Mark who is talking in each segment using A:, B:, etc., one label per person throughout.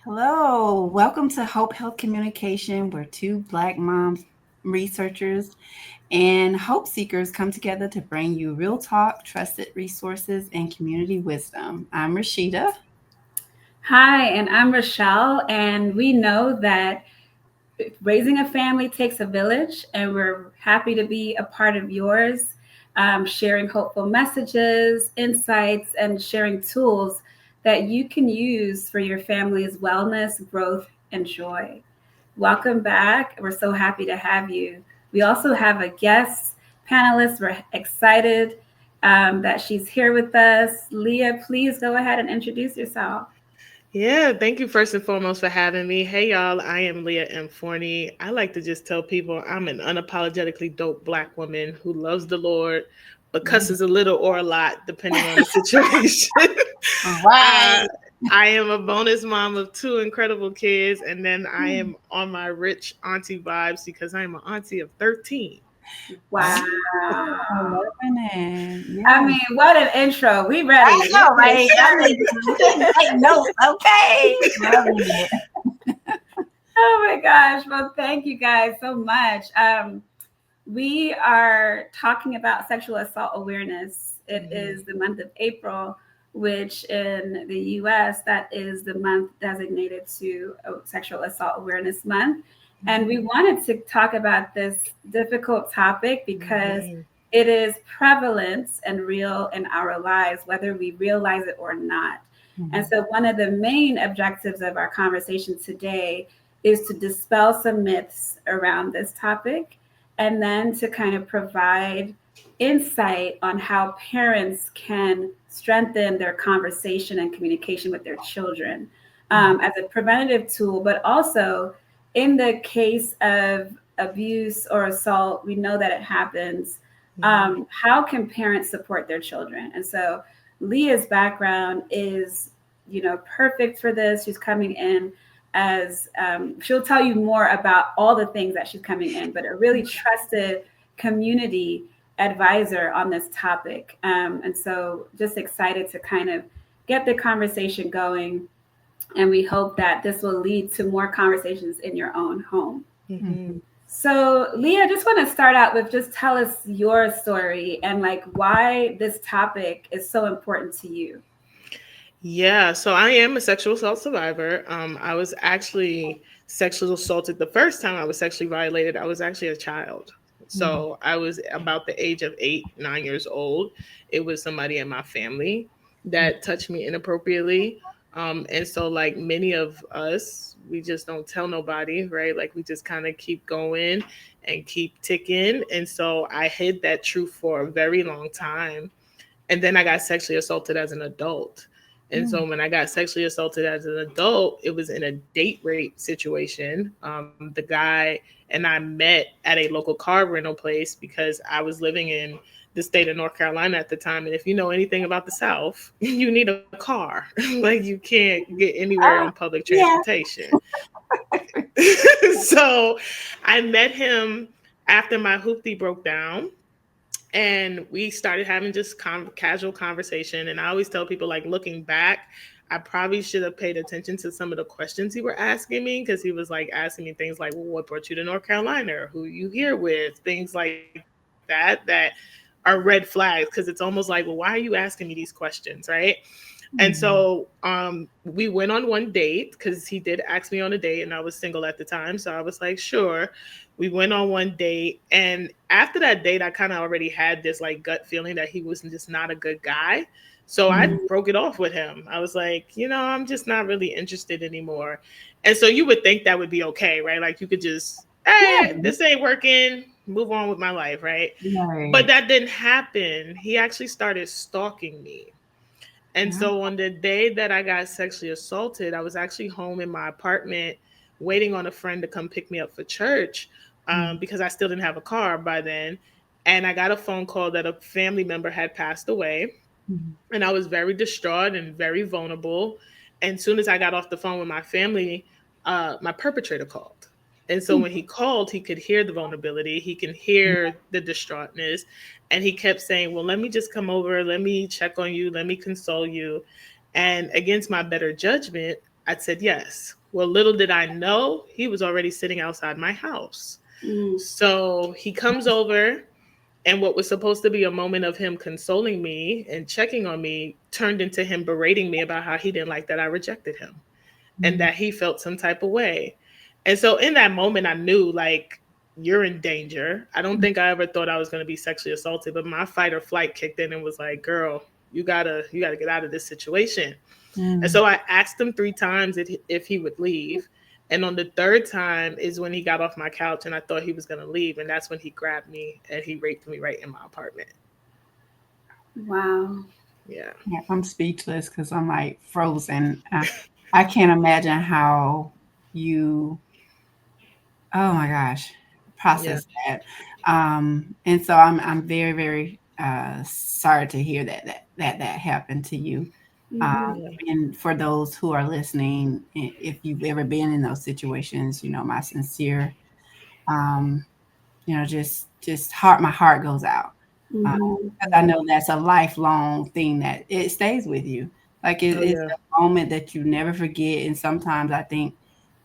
A: Hello, welcome to Hope Health Communication, where two Black moms, researchers, and hope seekers come together to bring you real talk, trusted resources, and community wisdom. I'm Rasheeta.
B: Hi, and I'm Rochelle, and we know that raising a family takes a village, and we're happy to be a part of yours, sharing hopeful messages, insights, and sharing tools that you can use for your family's wellness, growth, and joy. Welcome back. We're so happy to have you. We also have a guest panelist. We're excited that she's here with us. Leah, please go ahead and introduce yourself.
C: Yeah, thank you first and foremost for having me. Hey, y'all, I am Leah Forney. I like to just tell people I'm an unapologetically dope Black woman who loves the Lord, but cusses a little or a lot, depending on the situation.
A: Right.
C: uh, I am a bonus mom of two incredible kids, and then I am on my rich auntie vibes because I am an auntie of 13.
B: Wow.
A: Loving it.
B: I
A: Yes.
B: mean, what an intro. We ready.
A: I know,
B: Let's get
A: right? I
B: started.
A: need to take notes. Okay. Loving it.
B: Oh my gosh. Well, thank you guys so much. We are talking about sexual assault awareness. It is the month of April, which in the US, that is the month designated to Sexual Assault Awareness Month. And we wanted to talk about this difficult topic because it is prevalent and real in our lives, whether we realize it or not. And so, one of the main objectives of our conversation today is to dispel some myths around this topic and then to kind of provide insight on how parents can strengthen their conversation and communication with their children as a preventative tool, but also in the case of abuse or assault, we know that it happens. How can parents support their children? And so Leah's background is, perfect for this. She's coming in as she'll tell you more about all the things that she's coming in, but a really trusted community advisor on this topic. And so just excited to kind of get the conversation going. And we hope that this will lead to more conversations in your own home. So, Leah, just want to start out with just tell us your story and like why this topic is so important to you.
C: Yeah, so I am a sexual assault survivor. I was actually sexually assaulted the first time I was sexually violated. I was actually a child. So I was about the age of 8, 9 years old. It was somebody in my family that touched me inappropriately. And so, like many of us, we just don't tell nobody, right? Like we just kind of keep going and keep ticking. And so I hid that truth for a very long time. And then I got sexually assaulted as an adult. And so when I got sexually assaulted as an adult, it was in a date rape situation. The guy and I met at a local car rental place because I was living in the state of North Carolina at the time. And if you know anything about the South, you need a car. Like you can't get anywhere on
A: Oh,
C: public
A: yeah.
C: transportation. So I met him after my hoopty broke down, and we started having just casual conversation. And I always tell people, like, looking back, I probably should have paid attention to some of the questions he were asking me, because he was like asking me things like, well, what brought you to North Carolina, who you here with, things like that are red flags, because it's almost like, well, why are you asking me these questions, right? And so we went on one date because he did ask me on a date, and I was single at the time. So I was like, sure. We went on one date. And after that date, I kind of already had this like gut feeling that he was just not a good guy. So I broke it off with him. I was like, I'm just not really interested anymore. And so you would think that would be okay, right? Like you could just, hey,
A: Yeah.
C: this ain't working, move on with my life, right? But
A: Right.
C: that didn't happen. He actually started stalking me. And
A: Yeah.
C: so on the day that I got sexually assaulted, I was actually home in my apartment waiting on a friend to come pick me up for church, because I still didn't have a car by then. And I got a phone call that a family member had passed away. And I was very distraught and very vulnerable. And soon as I got off the phone with my family, my perpetrator called. And so when he called, he could hear the vulnerability, he can hear the distraughtness. And he kept saying, well, let me just come over, let me check on you, let me console you. And against my better judgment, I said yes. Well, little did I know, he was already sitting outside my house.
B: Mm.
C: So he comes over, and what was supposed to be a moment of him consoling me and checking on me turned into him berating me about how he didn't like that I rejected him and
A: Mm.
C: that he felt some type of way. And so in that moment, I knew, like, you're in danger. I don't think I ever thought I was going to be sexually assaulted, but my fight or flight kicked in and was like, girl, you gotta get out of this situation. And
A: Mm.
C: so I asked him 3 times if he would leave. And on the third time is when he got off my couch and I thought he was going to leave. And that's when he grabbed me and he raped me right in my apartment.
B: Wow.
C: Yeah.
A: Yeah, I'm speechless because I'm like frozen. I can't imagine how you, oh my gosh,
C: Yeah.
A: process that. And so I'm very, very sorry to hear that happened to you.
B: Mm-hmm.
C: Yeah.
A: And for those who are listening, if you've ever been in those situations, my sincere, um, my heart goes out.
B: Mm-hmm.
A: 'Cause I know that's a lifelong thing that it stays with you. Like
C: Oh,
A: it's
C: yeah.
A: a moment that you never forget. And sometimes I think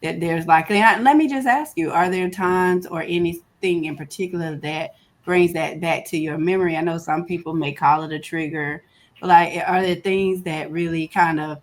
A: that there's like, let me just ask you, are there times or anything in particular that brings that back to your memory? I know some people may call it a trigger, but like, are there things that really kind of,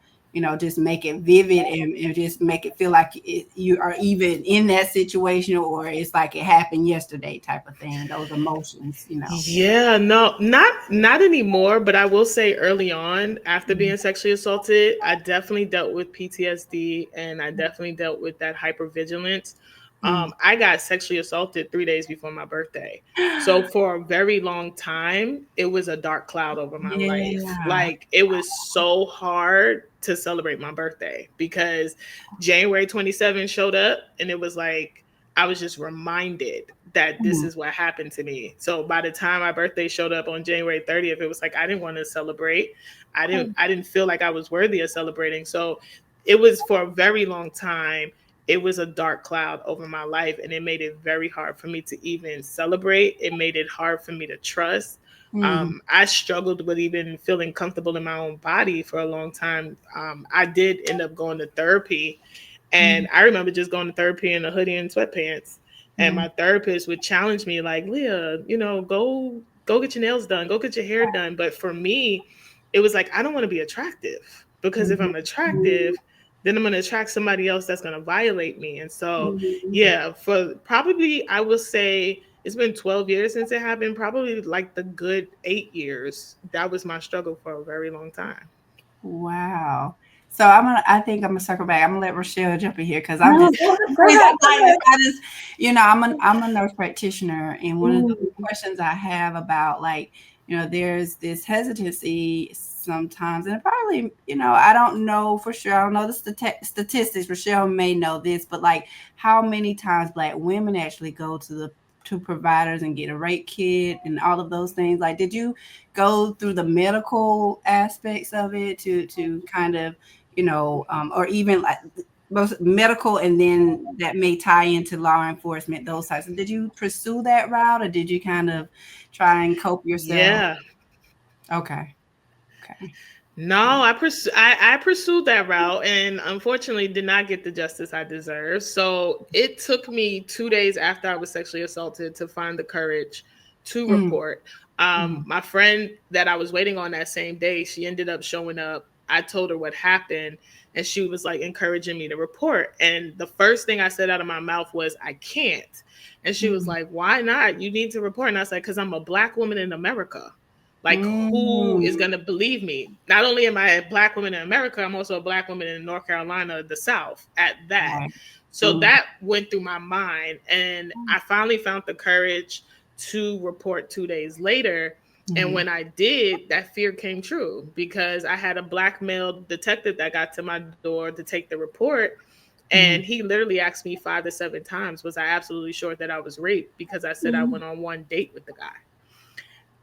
A: just make it vivid and just make it feel like you are even in that situation, or it's like it happened yesterday type of thing, those emotions.
C: Yeah, no, not anymore, but I will say early on after being sexually assaulted, I definitely dealt with PTSD and I definitely dealt with that hypervigilance.
A: Mm.
C: I got sexually assaulted 3 days before my birthday. So for a very long time, it was a dark cloud over my life.
A: Yeah.
C: Like, it was so hard to celebrate my birthday because January 27th showed up and it was like I was just reminded that this
A: Mm.
C: is what happened to me. So by the time my birthday showed up on January 30th, it was like I didn't want to celebrate. I didn't feel like I was worthy of celebrating. So it was, for a very long time, it was a dark cloud over my life and it made it very hard for me to even celebrate. It made it hard for me to trust.
A: Mhm.
C: I struggled with even feeling comfortable in my own body for a long time. I did end up going to therapy, and
A: Mhm.
C: I remember just going to therapy in a hoodie and sweatpants. And
A: Mhm.
C: my therapist would challenge me, like, Leah, go get your nails done, go get your hair done. But for me, it was like, I don't want to be attractive, because if
A: Mhm.
C: I'm attractive, then I'm going to attract somebody else that's going to violate me. And so,
B: Mm-hmm.
C: yeah, for probably, I will say it's been 12 years since it happened, probably like the good 8 years. That was my struggle for a very long time.
A: Wow. So I think I'm gonna circle back. I'm gonna let Rochelle jump in here because I'm
B: No,
A: just
B: go ahead. Go ahead.
A: I just I'm a nurse practitioner, and one of the
B: Mm-hmm.
A: questions I have about, like, there's this hesitancy sometimes, and probably, I don't know for sure. I don't know the statistics. Rochelle may know this, but like, how many times Black women actually go to providers and get a rape kit and all of those things? Like, did you go through the medical aspects of it to kind of, or even like both medical, and then that may tie into law enforcement, those types. And did you pursue that route, or did you kind of try and cope yourself?
C: Yeah.
A: Okay. Okay.
C: No, I pursued that route and unfortunately did not get the justice I deserve. So it took me 2 days after I was sexually assaulted to find the courage to
A: Mm,
C: report.
A: mm,
C: My friend that I was waiting on that same day, she ended up showing up. I told her what happened and she was like encouraging me to report. And the first thing I said out of my mouth was, I can't. And she was
A: mm,
C: like, why not? You need to report. And I was like, because I'm a Black woman in America. Like, who is
A: mm.
C: going to believe me? Not only am I a Black woman in America, I'm also a Black woman in North Carolina, the South, at that.
A: Right.
C: So
A: Mm,
C: that went through my mind. And I finally found the courage to report 2 days later. And
A: mhm,
C: when I did, that fear came true because I had a Black male detective that got to my door to take the report. And
A: mhm,
C: he literally asked me 5 to 7 times, was I absolutely sure that I was raped? Because I said I
B: Mm-hmm.
C: went on one date with the guy.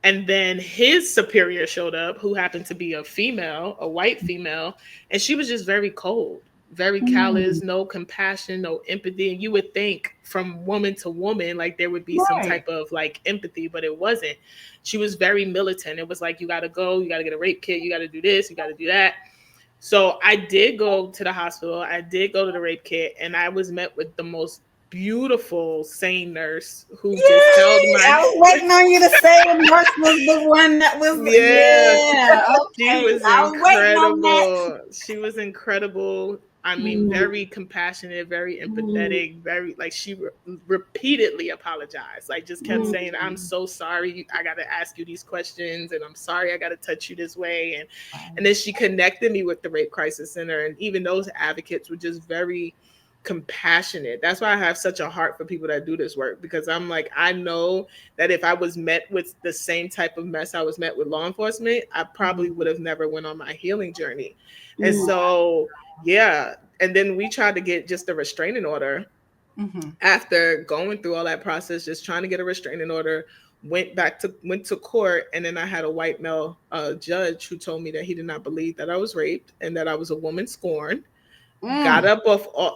C: And then his superior showed up, who happened to be a female, a white female, and she was just very cold, very
A: mm.
C: callous, no compassion, no empathy. And you would think from woman to woman, like there would be some
A: Right.
C: type of like empathy, but it wasn't. She was very militant. It was like, you got to go, you got to get a rape kit, you got to do this, you got to do that. So I did go to the hospital. I did go to the rape kit, and I was met with the most beautiful, sane nurse who just held
A: Yay!
C: my
A: I was waiting on you to say nurse was the one that was.
C: yeah.
A: Yeah.
C: She
A: Okay.
C: was
A: I was waiting on that.
C: incredible. She was incredible. I mean,
B: Mm,
C: very compassionate, very
B: mm,
C: empathetic, very like she repeatedly apologized. Like just kept
B: mm,
C: saying, "I'm so sorry. I got to ask you these questions, and I'm sorry I got to touch you this way." And then she connected me with the Rape Crisis Center, and even those advocates were just very compassionate. That's why I have such a heart for people that do this work, because I'm like, I know that if I was met with the same type of mess I was met with law enforcement, I probably would have never went on my healing journey. And
B: mm,
C: so, yeah. And then we tried to get just a restraining order
A: Mm-hmm.
C: after going through all that process, just trying to get a restraining order. Went to court, and then I had a white male judge who told me that he did not believe that I was raped and that I was a woman scorned.
A: Mm.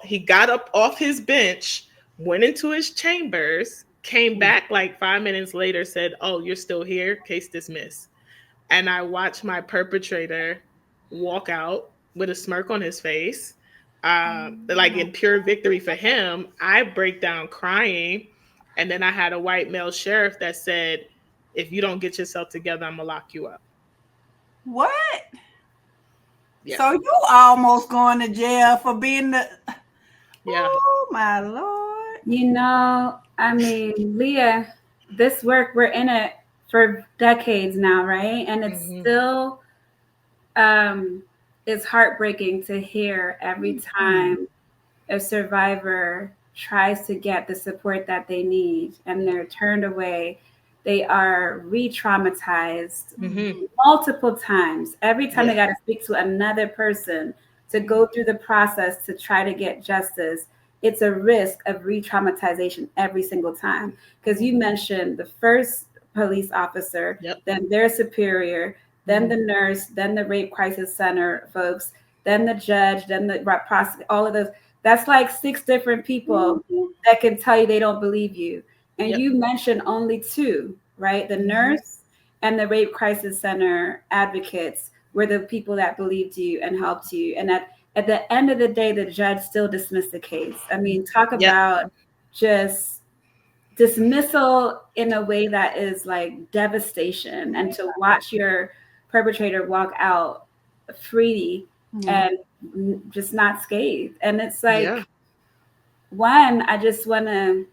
C: He got up off his bench, went into his chambers, came back like 5 minutes later, said, "Oh, you're still here, case dismissed." And I watched my perpetrator walk out with a smirk on his face, like in pure victory for him. I break down crying, and then I had a white male sheriff that said, "If you don't get yourself together, I'm gonna lock you up."
A: What?
C: Yeah,
A: So you almost going to jail for being the.
C: yeah.
A: Oh my lord.
B: I mean, Leah, this work, we're in it for decades now, right? And it's
C: Hmm.
B: still, it's heartbreaking to hear every
A: Mm.
B: time a survivor tries to get the support that they need and they're turned away. They are re-traumatized
C: Hmm.
B: multiple times. Every time they
C: Yeah,
B: got to speak to another person to go through the process to try to get justice, it's a risk of re-traumatization every single time. Because you mentioned the first police officer,
C: yep,
B: then their superior, then the nurse, then the rape crisis center folks, then the judge, then the prosecutor, all of those. That's like 6 different people that can tell you they don't believe you. And
C: yep.
B: you mentioned only two, right? The
C: Hmm.
B: nurse and the rape crisis center advocates were the people that believed you and helped you. And at the end of the day, the judge still dismissed the case. I mean, talk
C: Yep.
B: about just dismissal in a way that is like devastation, and to watch your perpetrator walk out free
A: Yeah.
B: and just not scathed. And it's
C: Yeah.
B: like, one, I just want to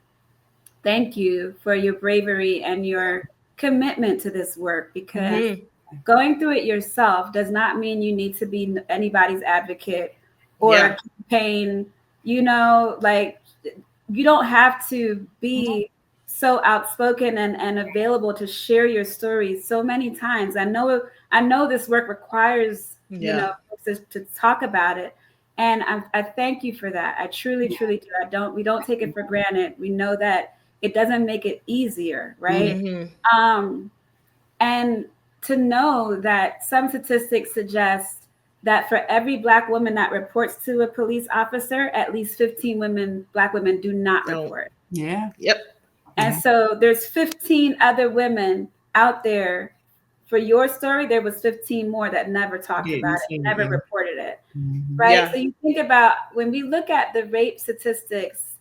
B: thank you for your bravery and your commitment to this work, because
C: Hmm.
B: going through it yourself does not mean you need to be anybody's advocate
C: Yeah.
B: or campaign, like you don't have to be so outspoken and available to share your story so many times. I know this work requires,
C: Yeah.
B: folks to talk about it. And I thank you for that. I truly, truly do. We don't take it for granted. We know that it doesn't make it easier, right?
C: Hmm.
B: Um, and to know that some statistics suggest that for every Black woman that reports to a police officer, at least 15 Black women do not
C: Don't.
B: report.
A: Yeah.
C: Yep.
B: And
A: Yeah.
B: so there's 15 other women out there. For your story, there was 15 more that never talked about
A: Didn't
B: it,
A: see it.
B: never
A: Yeah.
B: reported it,
A: Mm-hmm.
B: right?
C: Yeah.
B: So you think about, when we look at the rape statistics,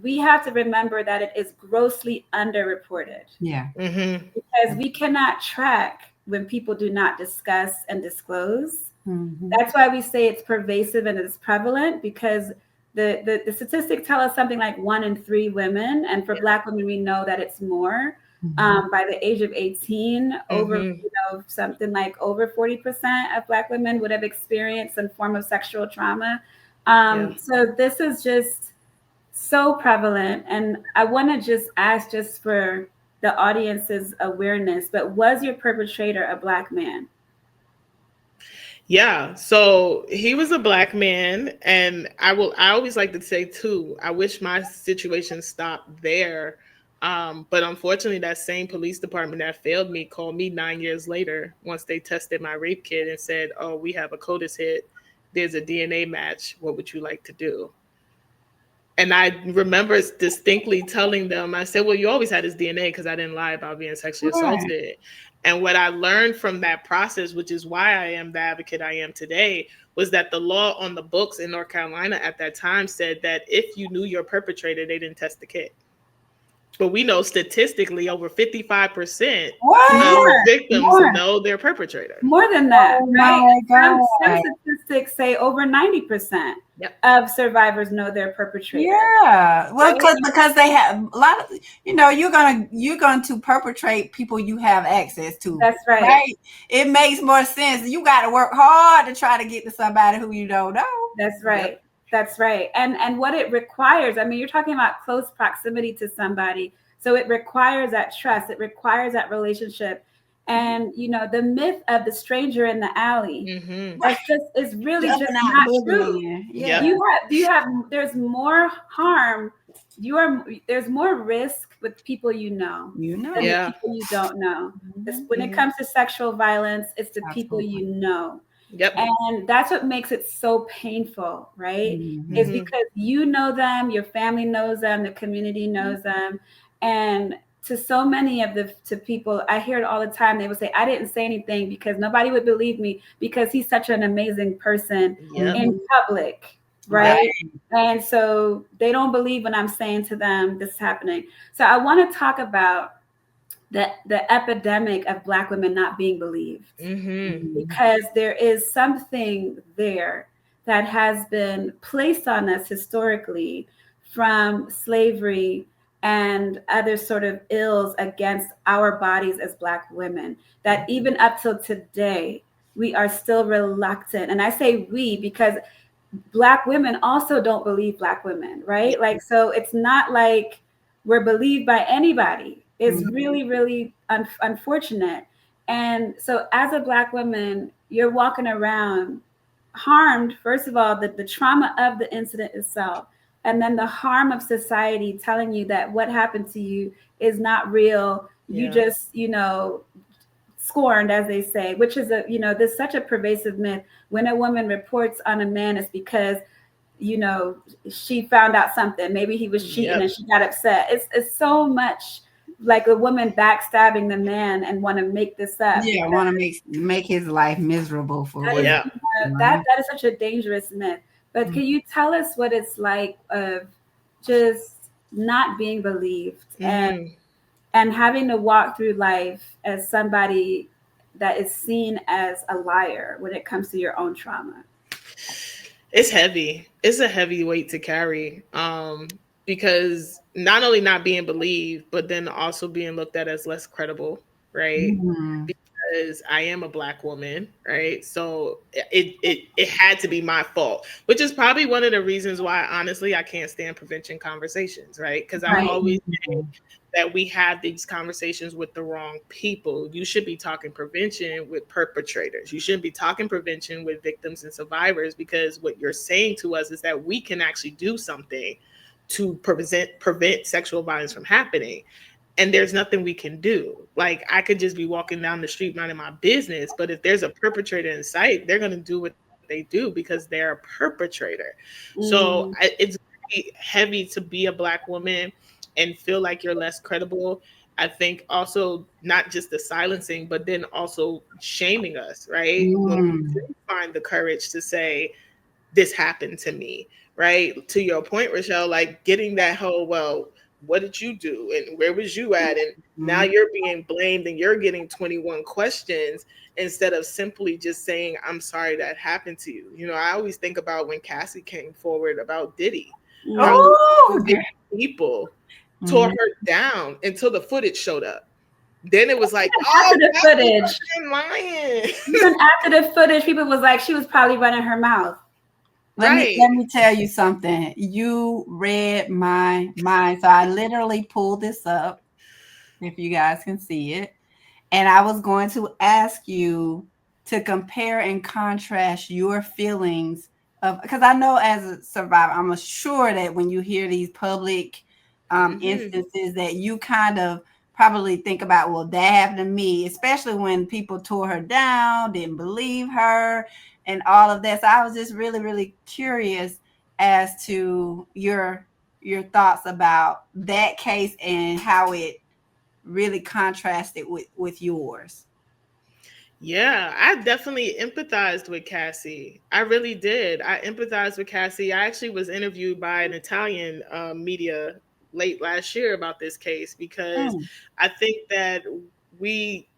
B: we have to remember that it is grossly underreported,
A: Yeah.
C: Hmm.
B: because we cannot track when people do not discuss and disclose.
A: Mm-hmm.
B: That's why we say it's pervasive and it's prevalent, because the statistics tell us something like 1 in 3 women, and for Black women, we know that it's more.
A: Mm-hmm.
B: By the age of 18, over,
C: Hmm.
B: something like over 40% of Black women would have experienced some form of sexual trauma.
C: Yeah.
B: So this is just so prevalent. And I want to just ask, just for the audience's awareness, but was your perpetrator a Black man?
C: Yeah. So he was a Black man, and I always like to say too, I wish my situation stopped there. But unfortunately, that same police department that failed me called me 9 years later once they tested my rape kit and said, "Oh, we have a CODIS hit. There's a DNA match. What would you like to do?" And I remember distinctly telling them, I said, "Well, you always had his DNA," because I didn't lie about being sexually
A: Right.
C: assaulted. And what I learned from that process, which is why I am the advocate I am today, was that the law on the books in North Carolina at that time said that if you knew your perpetrator, they didn't test the kid. But we know statistically over 55%
A: What?
C: of
B: More,
C: victims
B: more,
C: know their perpetrator.
B: more than that,
A: Oh
B: right?
A: my
B: Some
A: God.
B: statistics say over 90%
C: Yep.
B: of survivors know their perpetrator.
A: Yeah. Well,
B: Right?
A: because they have a lot of, you're going to perpetrate people you have access to,
B: That's right.
A: right? It makes more sense. You got to work hard to try to get to somebody who you don't know.
B: That's right. Yep. That's right. And what it requires, I mean, you're talking about close proximity to somebody. So it requires that trust. It requires that relationship. And the myth of the stranger in the alley, is really just
A: Jumping out
B: not
A: the
B: true.
A: boogeyman. Yeah.
B: There's more harm. There's more risk with people than the people you don't know. When it comes to sexual violence, it's the people you know.
C: Yep.
B: And that's what makes it so painful, right? Is because you know them, your family knows them, the community knows them. And to so many of to people, I hear it all the time. They would say, I didn't say anything because nobody would believe me because he's such an amazing person in public, right? And so they don't believe when I'm saying to them, this is happening. So I want to talk about the epidemic of Black women not being believed, because there is something there that has been placed on us historically from slavery and other sort of ills against our bodies as Black women, that even up till today, we are still reluctant. And I say we because Black women also don't believe Black women, right? Like, so it's not like we're believed by anybody. It's really, really unfortunate. And so as a Black woman, you're walking around harmed, first of all, the trauma of the incident itself, and then the harm of society telling you that what happened to you is not real. You just, scorned, as they say, which is there's such a pervasive myth. When a woman reports on a man, it's because she found out something. Maybe he was cheating and she got upset. It's so much like a woman backstabbing the man and want to make this up.
A: Yeah, want to make his life miserable for
B: that is such a dangerous myth. But can you tell us what it's like of just not being believed and having to walk through life as somebody that is seen as a liar when it comes to your own trauma?
C: It's heavy. It's a heavy weight to carry, because not only not being believed, but then also being looked at as less credible, right? Because I am a Black woman, right? So it had to be my fault, which is probably one of the reasons why, honestly, I can't stand prevention conversations, right? Because I always say that we have these conversations with the wrong people. You should be talking prevention with perpetrators. You shouldn't be talking prevention with victims and survivors, because what you're saying to us is that we can actually do something to prevent sexual violence from happening. And there's nothing we can do. Like, I could just be walking down the street minding my business, but if there's a perpetrator in sight, they're going to do what they do because they're a perpetrator. So it's very heavy to be a Black woman and feel like you're less credible. I think also not just the silencing, but then also shaming us, right? When we do find the courage to say, this happened to me, right? To your point, Rochelle, like getting that whole, well, what did you do? And where was you at? And now you're being blamed and you're getting 21 questions instead of simply just saying, I'm sorry that happened to you. I always think about when Cassie came forward about Diddy. How people tore her down until the footage showed up. Then it was like,
B: after the footage,
C: lying.
B: Even after the footage, people was like, she was probably running her mouth.
A: Let me tell you something. You read my mind. So I literally pulled this up, if you guys can see it. And I was going to ask you to compare and contrast your feelings of, because I know as a survivor, I'm sure that when you hear these public instances that you kind of probably think about, well, that happened to me, especially when people tore her down, didn't believe her, and all of that. So I was just really, really curious as to your thoughts about that case and how it really contrasted with yours.
C: Yeah, I definitely empathized with Cassie. I really did. I empathized with Cassie. I actually was interviewed by an Italian media late last year about this case because
A: Mm,
C: I think that we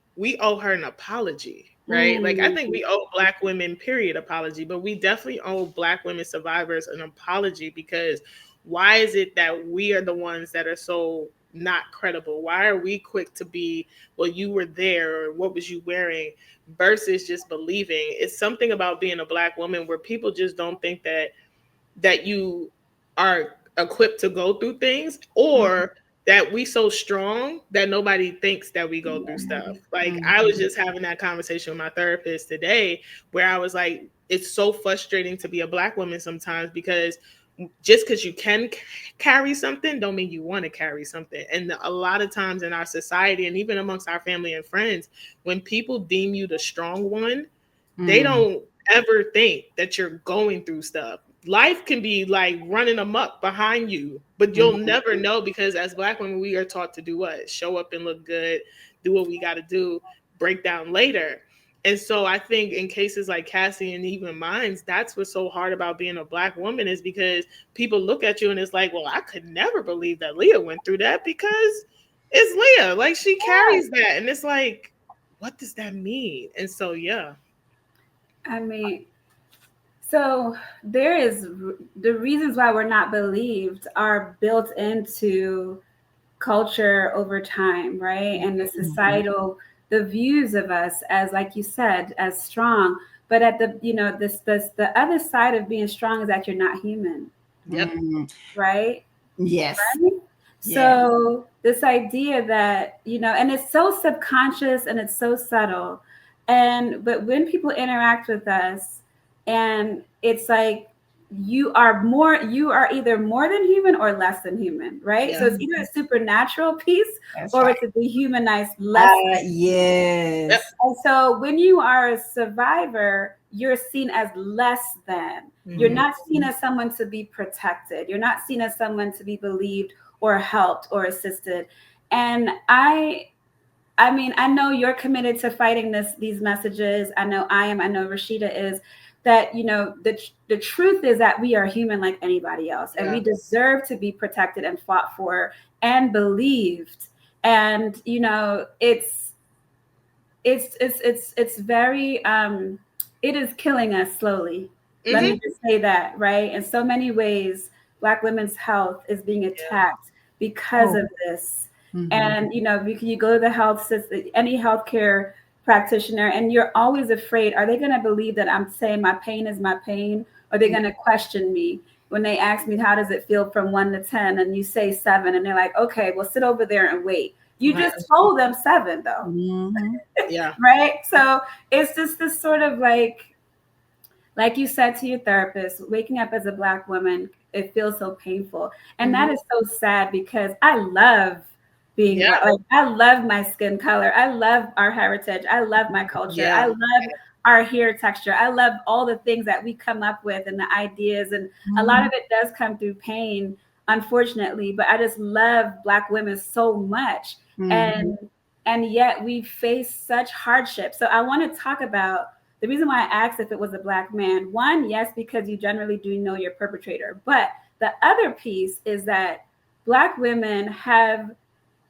C: owe her an apology, right? Like I
B: Mm,
C: think we owe Black women, period, apology, but we definitely owe Black women survivors an apology because why is it that we are the ones that are so not credible? Why are we quick to be, well, you were there, or what was you wearing? Versus just believing. It's something about being a Black woman where people just don't think that you are equipped to go through things,
A: mm,
C: or that we so strong that nobody thinks that we go through stuff. Like
A: mm,
C: I was just having that conversation with my therapist today where I was like, it's so frustrating to be a Black woman sometimes because just because you can carry something don't mean you want to carry something. And a lot of times in our society and even amongst our family and friends, when people deem you the strong one, they
A: mm,
C: don't ever think that you're going through stuff. Life can be like running amok behind you, but you'll
A: mm,
C: never know because as Black women, we are taught to do what? Show up and look good, do what we got to do, break down later. And so I think in cases like Cassie and even mine's, that's what's so hard about being a Black woman is because people look at you and it's like, well, I could never believe that Leah went through that because it's Leah. Like she carries that. And it's like, what does that mean? And so, yeah.
B: I mean, so there is the reasons why we're not believed are built into culture over time, right? And the
A: mhm,
B: societal, the views of us as, like you said, as strong. But at the, this the other side of being strong is that you're not human,
C: Yep.
A: mm.
B: right?
A: Yes.
B: Right?
A: Yes.
B: So this idea that, and it's so subconscious and it's so subtle. And but when people interact with us and it's like you are either more than human or less than human, right?
C: Yeah.
B: So it's either a supernatural piece
A: That's
B: or
A: right.
B: it's a dehumanized less than.
C: Yep.
A: Yes.
B: And so when you are a survivor, you're seen as less than. You're
C: Hmm.
B: not seen as someone to be protected. You're not seen as someone to be believed or helped or assisted. And I mean, I know you're committed to fighting these messages. I know I am. I know Rasheeta is. That the truth is that we are human like anybody else, and we
C: Yeah.
B: deserve to be protected and fought for and believed. And it's very it is killing us slowly. Let me
C: Hmm.
B: just say that, right? In so many ways, Black women's health is being
C: Yeah.
B: attacked because
A: Oh.
B: of this.
A: Mhm,
B: And you go to the health system, any healthcare practitioner, and you're always afraid, are they going to believe that I'm saying my pain is my pain? Or are they going to question me when they ask me how does it feel from 1 to 10 and you say 7 and they're like, okay, well sit over there and wait. You
A: right.
B: just told them 7 though,
A: Mhm,
C: Yeah.
B: right? So it's just this sort of like you said to your therapist, waking up as a Black woman, it feels so painful. And that
C: Hmm.
B: is so sad because I love being
C: Yeah.
B: Black. Like, I love my skin color. I love our heritage. I love my culture. I
C: Yeah.
B: love our hair texture. I love all the things that we come up with and the ideas. And a lot
A: mhm,
B: of it does come through pain, unfortunately. But I just love Black women so much.
A: mhm,
B: And yet we face such hardship. So I want to talk about the reason why I asked if it was a Black man. One, yes, because you generally do know your perpetrator. But the other piece is that Black women have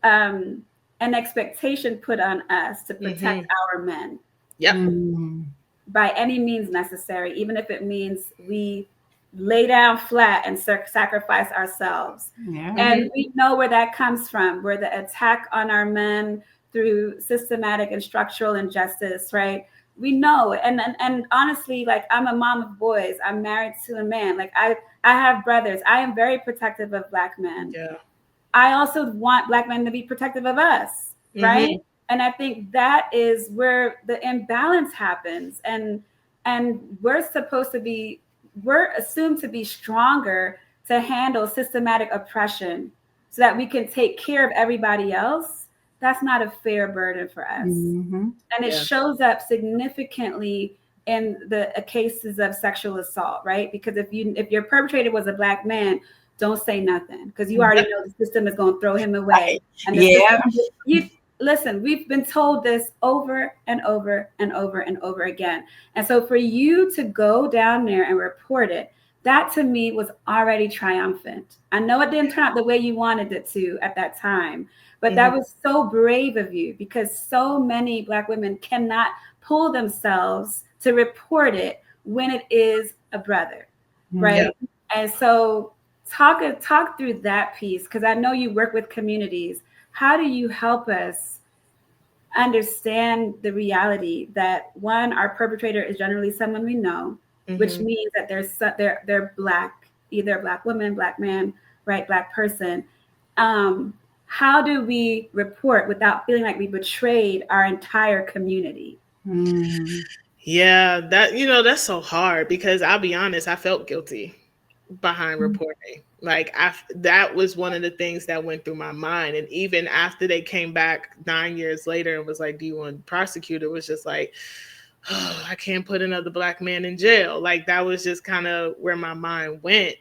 B: an expectation put on us to protect
C: Hmm.
B: our men
C: Yep.
A: mhm.
B: by any means necessary, even if it means we lay down flat and sacrifice ourselves.
A: Yeah.
B: And
C: Hmm.
B: we know where that comes from, where the attack on our men through systematic and structural injustice, right? We know. And honestly, like I'm a mom of boys. I'm married to a man. Like I have brothers. I am very protective of Black men.
C: Yeah.
B: I also want Black men to be protective of us, right?
C: Hmm.
B: And I think that is where the imbalance happens. And we're assumed to be stronger to handle systematic oppression so that we can take care of everybody else. That's not a fair burden for us.
A: Mhm.
B: And it
C: Yeah.
B: shows up significantly in the cases of sexual assault, right? Because if your perpetrator was a Black man, don't say nothing because you already
C: Yep.
B: know the system is going to throw him
A: Right.
B: away, and the system
A: Yeah.
B: you listen, we've been told this over and over and over and over again. And so for you to go down there and report it, that to me was already triumphant. I know it didn't turn out the way you wanted it to at that time, but that was so brave of you, because so many Black women cannot pull themselves to report it when it is a brother, right?
C: Yeah.
B: And so talk through that piece, because I know you work with communities. How do you help us understand the reality that, one, our perpetrator is generally someone we know, which means that they're Black, either a Black woman, Black man, right, Black person. How do we report without feeling like we betrayed our entire community?
C: Yeah, that's so hard, because I'll be honest, I felt guilty behind reporting. Like, that was one of the things that went through my mind. And even after they came back 9 years later and was like, do you want to prosecute? It was just like, oh, I can't put another Black man in jail. Like, that was just kind of where my mind went.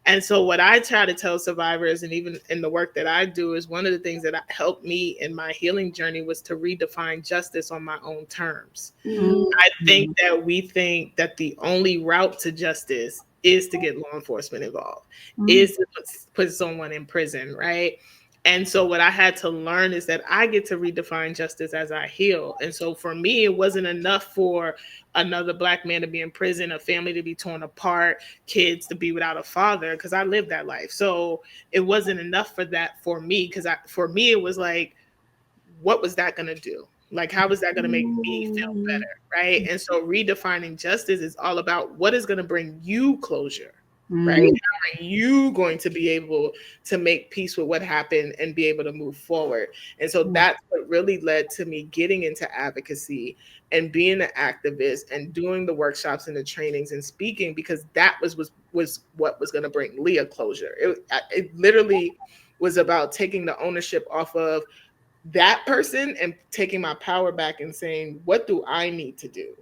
C: And so what I try to tell survivors, and even in the work that I do, is one of the things that helped me in my healing journey was to redefine justice on my own terms. I think that we think that the only route to justice is to get law enforcement involved, is to put someone in prison, right? And so what I had to learn is that I get to redefine justice as I heal. And so for me, it wasn't enough for another Black man to be in prison, a family to be torn apart, kids to be without a father, because I lived that life. So it wasn't enough for that for me, because for me, it was like, what was that going to do? Like, how was that going to make me feel better, right? And so redefining justice is all about what is going to bring you closure, right? How are you going to be able to make peace with what happened and be able to move forward? And so that's what really led to me getting into advocacy and being an activist and doing the workshops and the trainings and speaking, because that was what was going to bring Leah closure. It literally was about taking the ownership off of that person and taking my power back and saying, what do I need to do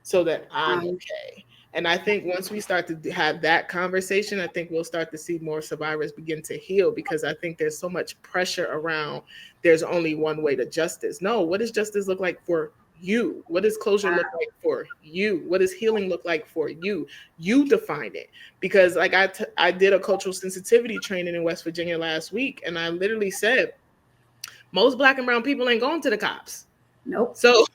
C: so that I'm okay? And I think once we start to have that conversation, I think we'll start to see more survivors begin to heal, because I think there's so much pressure around there's only one way to justice. No, what does justice look like for you? What does closure look like for you? What does healing look like for you? You define it. Because like I did a cultural sensitivity training in West Virginia last week, and I literally said, most Black and brown people ain't going to the cops.
B: Nope.
C: So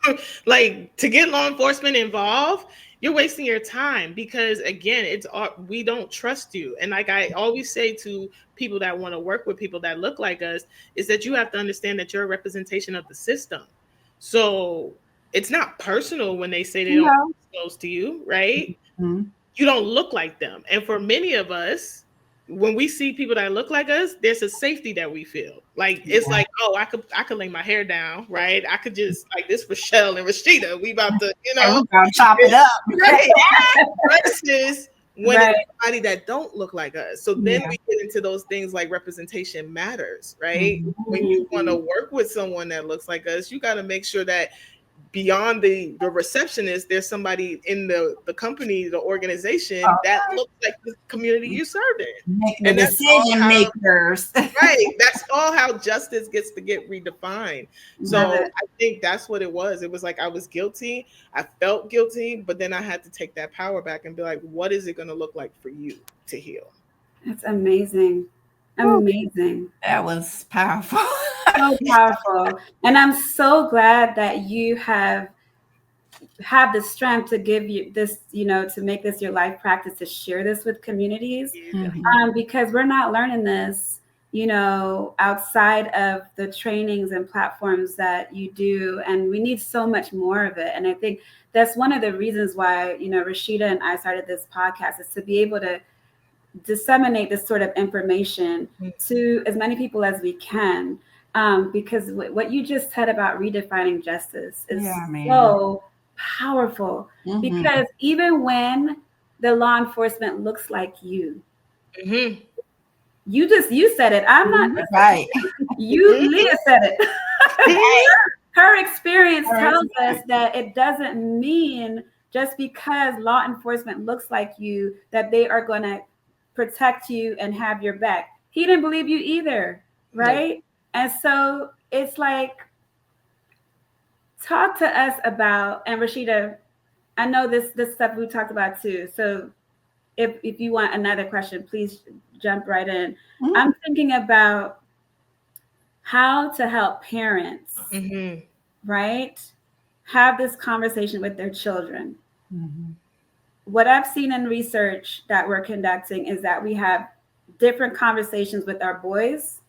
C: like, to get law enforcement involved, you're wasting your time, because again, we don't trust you. And like I always say to people that want to work with people that look like us, is that you have to understand that you're a representation of the system. So it's not personal when they say they don't close to you, right? You don't look like them. And for many of us, when we see people that look like us, there's a safety that we feel. Like, it's like, oh, I could lay my hair down, right? I could just, like, this Rochelle and Rasheeta, we about to,
A: chop it up.
C: Right. Versus when it's somebody that don't look like us. So then we get into those things like representation matters, right? When you want to work with someone that looks like us, you got to make sure that beyond the receptionist, there's somebody in the company, the organization that looks like the community you serve in.
A: And that's decision makers.
C: Right. That's all how justice gets to get redefined. So I think that's what it was. It was like, I was guilty. I felt guilty, but then I had to take that power back and be like, what is it going to look like for you to heal?
B: That's amazing. Amazing.
A: That was powerful.
B: So powerful. And I'm so glad that you have the strength to give you this, to make this your life practice, to share this with communities, because we're not learning this, outside of the trainings and platforms that you do. And we need so much more of it. And I think that's one of the reasons why, Rasheeta and I started this podcast, is to be able to disseminate this sort of information to as many people as we can. Because what you just said about redefining justice is so powerful. Because even when the law enforcement looks like you, you said it. I'm not
A: right.
B: Leah said it. Her experience tells us that it doesn't mean just because law enforcement looks like you that they are going to protect you and have your back. He didn't believe you either, right? No. And so it's like, talk to us about, and Rasheeta, I know this stuff we talked about too. So if you want another question, please jump right in.
A: Mm-hmm.
B: I'm thinking about how to help parents,
C: Mm-hmm.
B: right, have this conversation with their children.
A: Mm-hmm.
B: What I've seen in research that we're conducting is that we have different conversations with our boys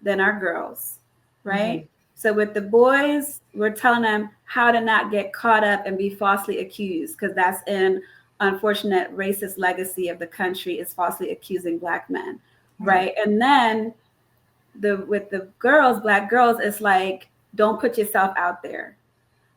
B: than our girls, right?
C: Mm-hmm.
B: So with the boys, we're telling them how to not get caught up and be falsely accused, because that's an unfortunate racist legacy of the country, is falsely accusing Black men, right? And then with the girls, Black girls, it's like, don't put yourself out there,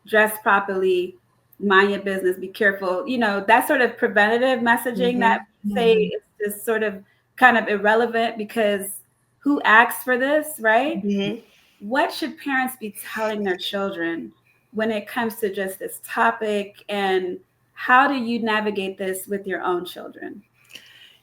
B: dress properly, mind your business, be careful. That sort of preventative messaging
C: Mm-hmm.
B: that we say is just sort of kind of irrelevant, because who asked for this, right?
C: Mm-hmm.
B: What should parents be telling their children when it comes to just this topic, and how do you navigate this with your own children?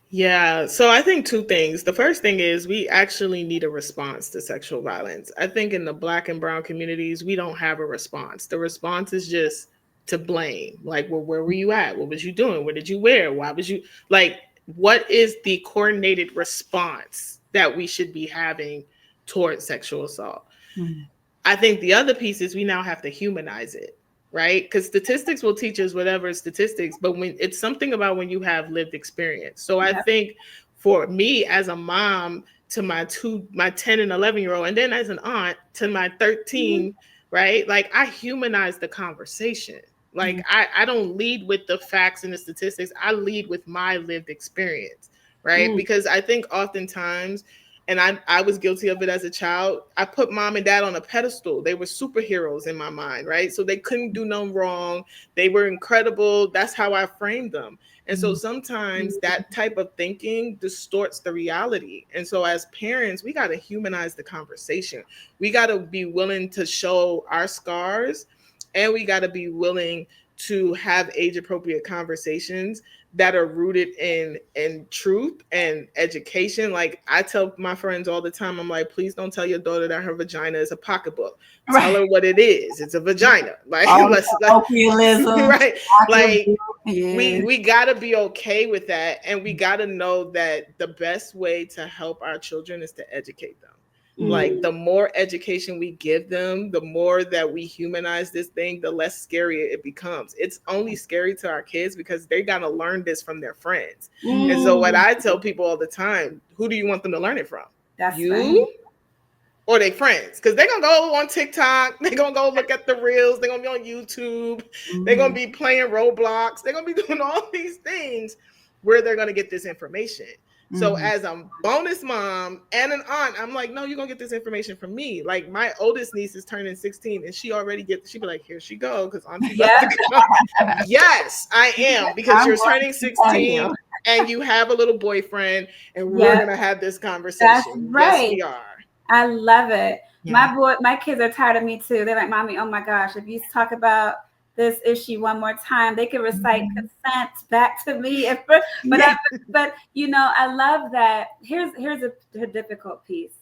C: Yeah, so I think two things. The first thing is we actually need a response to sexual violence. I think in the Black and brown communities, we don't have a response. The response is just to blame. Like, well, where were you at? What was you doing? What did you wear? Why was you like, what is the coordinated response that we should be having towards sexual assault?
A: Mm-hmm.
C: I think the other piece is we now have to humanize it, right? Because statistics will teach us whatever statistics, but when it's something about when you have lived experience. So I
B: Yep.
C: think for me as a mom to my 10 and 11-year-old, and then as an aunt to my 13, right? Like I humanize the conversation. Like I don't lead with the facts and the statistics. I lead with my lived experience, right?
B: Mm.
C: Because I think oftentimes, and I was guilty of it as a child, I put mom and dad on a pedestal. They were superheroes in my mind, right? So they couldn't do no wrong. They were incredible. That's how I framed them. And so sometimes that type of thinking distorts the reality. And so as parents, we got to humanize the conversation. We got to be willing to show our scars, and we got to be willing to have age appropriate conversations that are rooted in truth and education. Like I tell my friends all the time, I'm like, please don't tell your daughter that her vagina is a pocketbook. Tell her what it is. It's a vagina. Like
A: All
C: let's
A: colloquialism,
C: right. Like
A: yeah.
C: we gotta be okay with that, and we gotta know that the best way to help our children is to educate them. Like the more education we give them, the more that we humanize this thing, the less scary it becomes. It's only scary to our kids because they got to learn this from their friends. And so what I tell people all the time, who do you want them to learn it from?
B: That's
C: You
B: right.
C: or their friends? Because they're going to go on TikTok. They're going to go look at the reels. They're going to be on YouTube. They're going to be playing Roblox. They're going to be doing all these things where they're going to get this information. So as a bonus mom and an aunt, I'm like, no, you're going to get this information from me. Like my oldest niece is turning 16 and she be like, here she go. Cause auntie about to come. Yes, I am. Because you're turning 16 and you have a little boyfriend and we're going to have this conversation.
B: That's right.
C: Yes, we are.
B: I love it.
A: Yeah.
B: My kids are tired of me too. They're like, Mommy, oh my gosh, if you talk about this issue one more time, they can recite consent back to me. But I love that. Here's a difficult piece.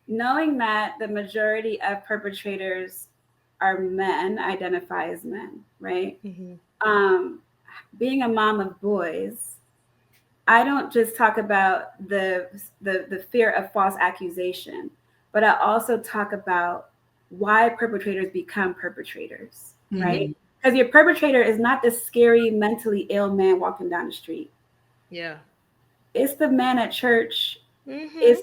B: Knowing that the majority of perpetrators are men, identify as men, right? Being a mom of boys, I don't just talk about the fear of false accusation, but I also talk about why perpetrators become perpetrators, right? Because your perpetrator is not the scary, mentally ill man walking down the street.
C: Yeah.
B: It's the man at church. It's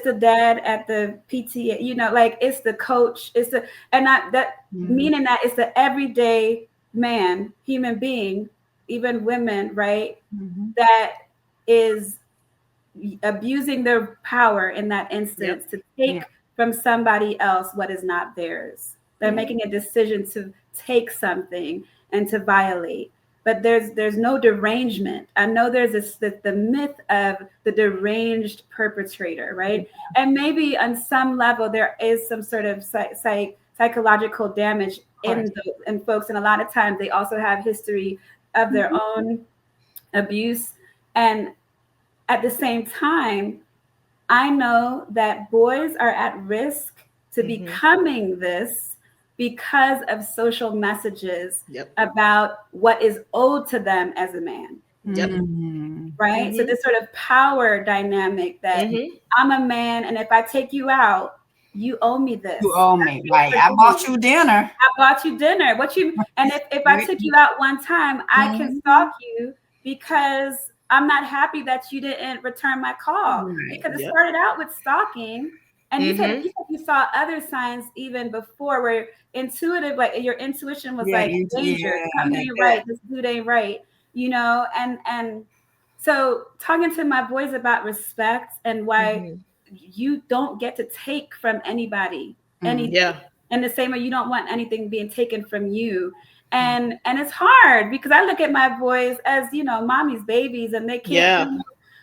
B: the dad at the PTA, like it's the coach. Meaning that it's the everyday man, human being, even women, right? That is abusing their power in that instance to take from somebody else what is not theirs. They're making a decision to take something and to violate. But there's no derangement. I know there's the myth of the deranged perpetrator, right? And maybe on some level there is some sort of psychological damage in folks, and a lot of times they also have history of their own abuse. And at the same time, I know that boys are at risk to becoming this because of social messages
C: Yep.
B: about what is owed to them as a man.
C: Yep.
B: Right. So this sort of power dynamic that I'm a man, and if I take you out, you owe me this.
A: You owe me, right? I bought you dinner.
B: I bought you dinner. What you and if I took you out one time, I can stalk you because I'm not happy that you didn't return my call. Because it started out with stalking. And you said you saw other signs even before where intuitive, like your intuition was like danger, come here, right, this dude ain't right, you know, and so talking to my boys about respect and why you don't get to take from anybody anything.
C: Yeah.
B: And the same way you don't want anything being taken from you. And it's hard because I look at my boys as, you know, mommy's babies and they can't,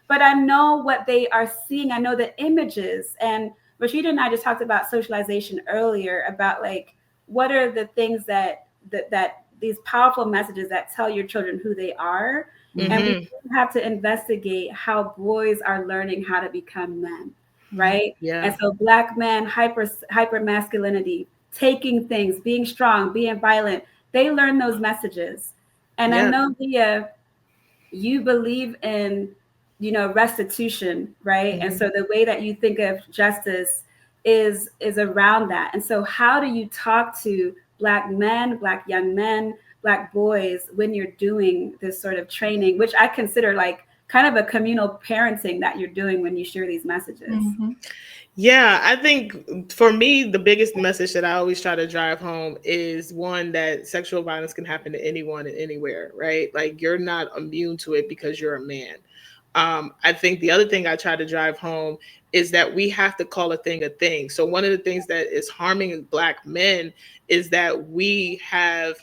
B: but I know what they are seeing. I know the images. And Rasheeta and I just talked about socialization earlier about like, what are the things that these powerful messages that tell your children who they are. And we have to investigate how boys are learning how to become men. Right.
C: Yeah.
B: And so Black men, hyper masculinity, taking things, being strong, being violent, they learn those messages. And I know, Leah, you believe in, you know, restitution, right? And so the way that you think of justice is around that. And so how do you talk to Black men, Black young men, Black boys when you're doing this sort of training, which I consider like kind of a communal parenting that you're doing when you share these messages?
C: Yeah, I think for me, the biggest message that I always try to drive home is one that sexual violence can happen to anyone and anywhere, right? Like you're not immune to it because you're a man. I think the other thing I try to drive home is that we have to call a thing. So one of the things that is harming Black men is that we have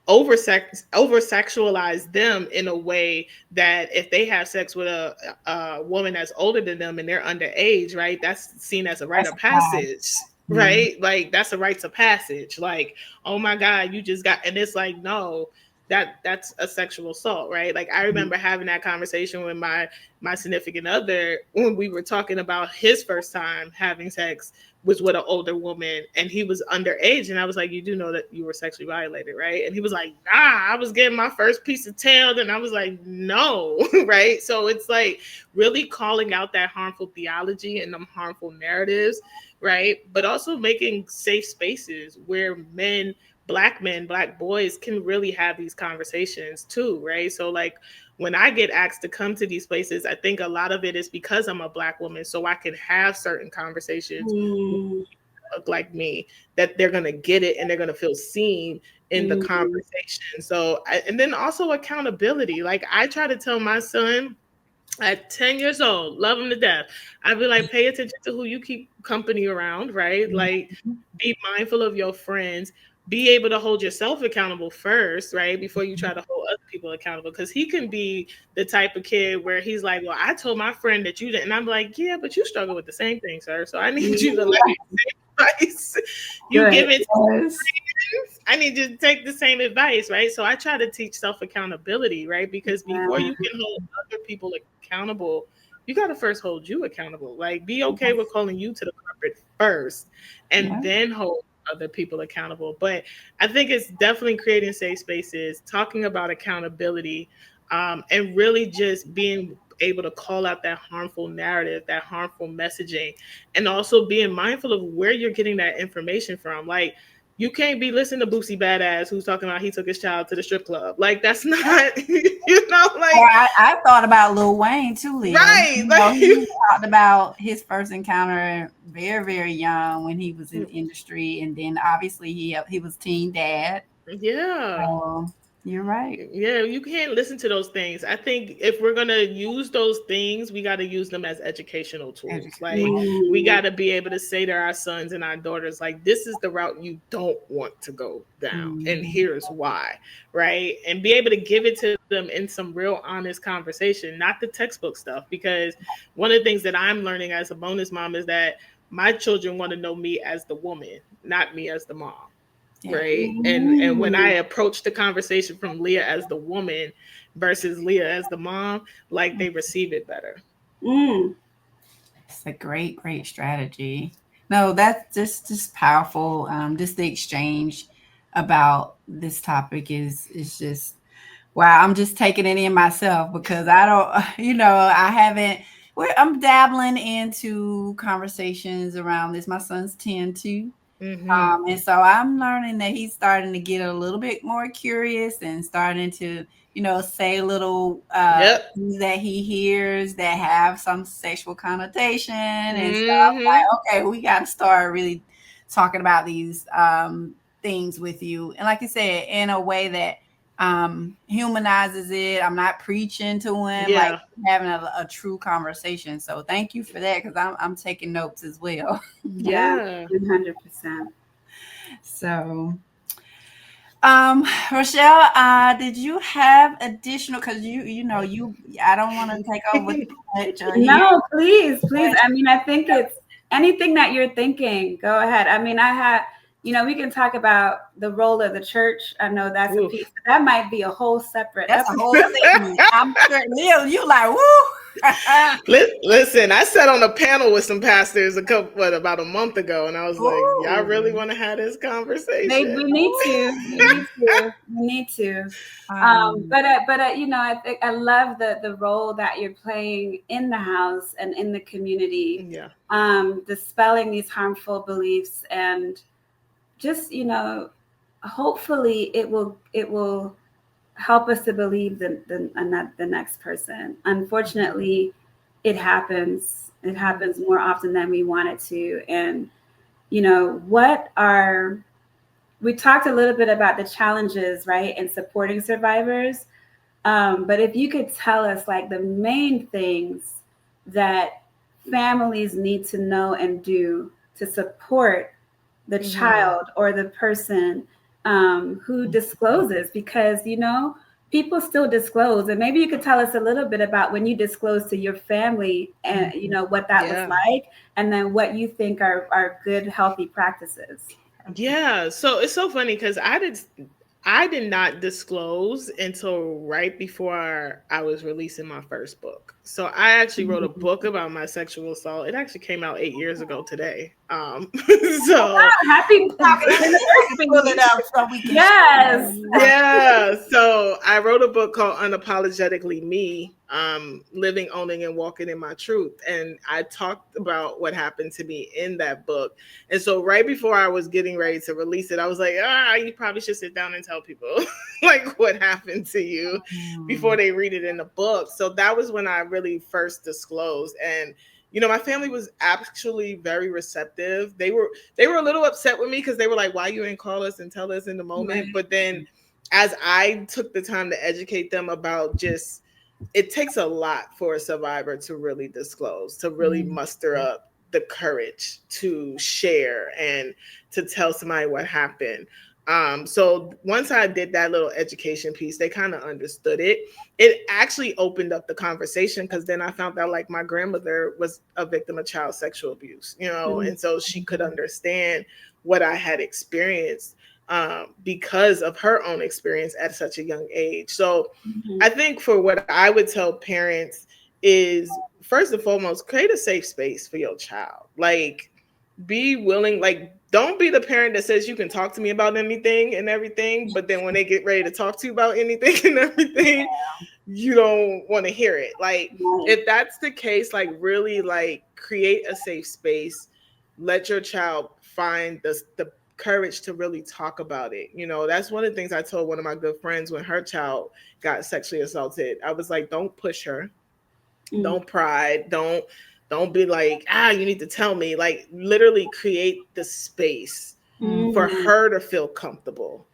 C: over sexualize them in a way that if they have sex with a woman that's older than them and they're underage, right, that's seen as a rite of passage, right? Like that's a rite of passage. Like, oh my God, you just got, and it's like, no, that's a sexual assault, right? Like I remember having that conversation with my significant other when we were talking about his first time having sex was with an older woman and he was underage. And I was like, you do know that you were sexually violated, right? And he was like, nah, I was getting my first piece of tail. And I was like, no, right? So it's like really calling out that harmful theology and them harmful narratives, right? But also making safe spaces where men, Black boys can really have these conversations too, right? So like when I get asked to come to these places, I think a lot of it is because I'm a Black woman, so I can have certain conversations look like me, that they're going to get it and they're going to feel seen in the conversation. So, and then also accountability. Like I try to tell my son at 10 years old, love him to death. I'd be like, pay attention to who you keep company around, right? Like be mindful of your friends. Be able to hold yourself accountable first, right? Before you try to hold other people accountable. Because he can be the type of kid where he's like, well, I told my friend that you didn't. And I'm like, yeah, but you struggle with the same thing, sir. So I need you to let me take advice. You give it to me. I need you to take the same advice, right? So I try to teach self-accountability, right? Because before you can hold other people accountable, you got to first hold you accountable. Like be okay with calling you to the carpet first and then hold other people accountable. But I think it's definitely creating safe spaces, talking about accountability, and really just being able to call out that harmful narrative, that harmful messaging, and also being mindful of where you're getting that information from. Like you can't be listening to Boosie Badass who's talking about he took his child to the strip club. Like that's not, you know, like
A: I thought about Lil Wayne too, Leah.
C: Right.
A: You know, he talked about his first encounter very, very young when he was in the industry, and then obviously he was teen dad.
C: Yeah.
A: You're right.
C: Yeah, you can't listen to those things. I think if we're going to use those things, we got to use them as educational tools. Like we got to be able to say to our sons and our daughters, like, this is the route you don't want to go down. And here's why, right? And be able to give it to them in some real honest conversation, not the textbook stuff. Because one of the things that I'm learning as a bonus mom is that my children want to know me as the woman, not me as the mom. Right. And when I approach the conversation from Leah as the woman versus Leah as the mom, like they receive it better.
A: It's a great strategy. No, that's just powerful. Just the exchange about this topic is just wow. I'm just taking it in myself because I don't, I haven't. I'm dabbling into conversations around this. My son's 10 too.
C: Mm-hmm.
A: And so I'm learning that he's starting to get a little bit more curious and starting to, say little
C: Yep.
A: things that he hears that have some sexual connotation. And so
C: Mm-hmm.
A: I'm like, okay, we got to start really talking about these things with you. And like you said, in a way that humanizes it. I'm not preaching to him, like
C: Yeah.
A: having a true conversation. So thank you for that because I'm taking notes as well.
B: Yeah,
C: Yeah.
B: 100%.
A: So, Rochelle, did you have additional? Because I don't want to take over too much or hear
B: No, please, please. I
A: questions.
B: mean, I think it's anything that you're thinking, go ahead. I mean, we can talk about the role of the church. I know that's a piece,
C: Oof.
B: but that might be a whole separate
A: That's a
B: episode.
A: whole segment. I'm sure, Leah, you like woo.
C: Listen, I sat on a panel with some pastors about a month ago, and I was like, "Y'all really
A: Ooh.
C: want to have this
B: We
C: conversation?"
B: need to, we need to, we need to.
A: Um,
B: I think I love the role that you're playing in the house and in the community,
C: Yeah.
B: dispelling these harmful beliefs and just hopefully it will help us to believe the next person. Unfortunately, it happens more often than we want it to. And what are we talked a little bit about the challenges, right, in supporting survivors. But if you could tell us like the main things that families need to know and do to support the
C: Mm-hmm.
B: child or the person who discloses, because people still disclose, and maybe you could tell us a little bit about when you disclose to your family and what that was
C: Yeah.
B: like, and then what you think are good healthy practices.
C: Yeah, so it's so funny because I did not disclose until right before I was releasing my first book. So I actually wrote a book about my sexual assault. It actually came out 8 years ago today. So
B: Happy
A: pull it
B: anniversary.
A: up so we can
B: Yes.
C: yeah, so I wrote a book called Unapologetically Me, living, owning, and walking in my truth. And I talked about what happened to me in that book. And so right before I was getting ready to release it, I was like, you probably should sit down and tell people like what happened to you before
A: Mm,
C: they read it in the book. So that was when I really first disclosed. And my family was actually very receptive. They were a little upset with me because they were like, why you didn't call us and tell us in the
B: Right.
C: moment? But then as I took the time to educate them about just it takes a lot for a survivor to really disclose, to really
A: mm,
C: muster up the courage to share and to tell somebody what happened. So once I did that little education piece, they kind of understood it. It actually opened up the conversation because then I found out like my grandmother was a victim of child sexual abuse,
B: Mhm.
C: and so she could understand what I had experienced because of her own experience at such a young age. So
B: Mhm.
C: I think for what I would tell parents is first and foremost, create a safe space for your child. Like, be willing, like, don't be the parent that says you can talk to me about anything and everything, but then when they get ready to talk to you about anything and everything, you don't want to hear it. Like,
B: Right.
C: if that's the case, like, really, like, create a safe space. Let your child find the courage to really talk about it. That's one of the things I told one of my good friends when her child got sexually assaulted. I was like, don't push her,
B: Mm.
C: don't pry, don't be like, you need to tell me. Like, literally create the space
A: mm,
C: for
B: Mm.
C: her to feel comfortable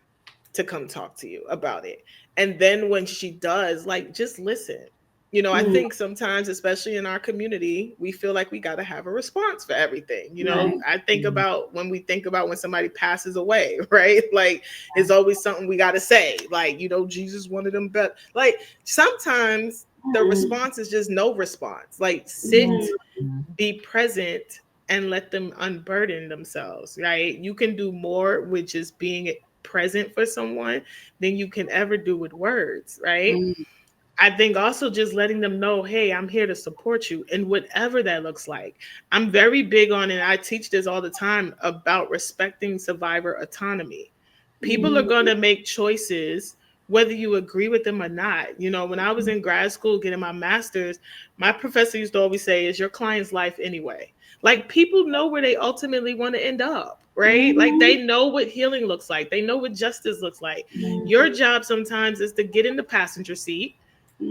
C: to come talk to you about it. And then when she does, like, just listen. I
B: Mm.
C: think sometimes, especially in our community, we feel like we got to have a response for everything.
B: Right.
C: I think
A: mm.
C: about when we think about when somebody passes away, right? Like, it's always something we got to say. Like, Jesus wanted them better. Like, sometimes the
B: Mm.
C: response is just no response. Like, sit,
B: Mm.
C: be present, and let them unburden themselves, right? You can do more with just being present for someone than you can ever do with words, right?
A: Mm,
C: I think also just letting them know, hey, I'm here to support you in whatever that looks like. I'm very big on, and I teach this all the time about respecting survivor autonomy. People are going to make choices whether you agree with them or not. You know, when I was in grad school getting my master's, my professor used to always say, is your client's life anyway? Like, people know where they ultimately want to end up, right? Like, they know what healing looks like. They know what justice looks like. Your job sometimes is to get in the passenger seat,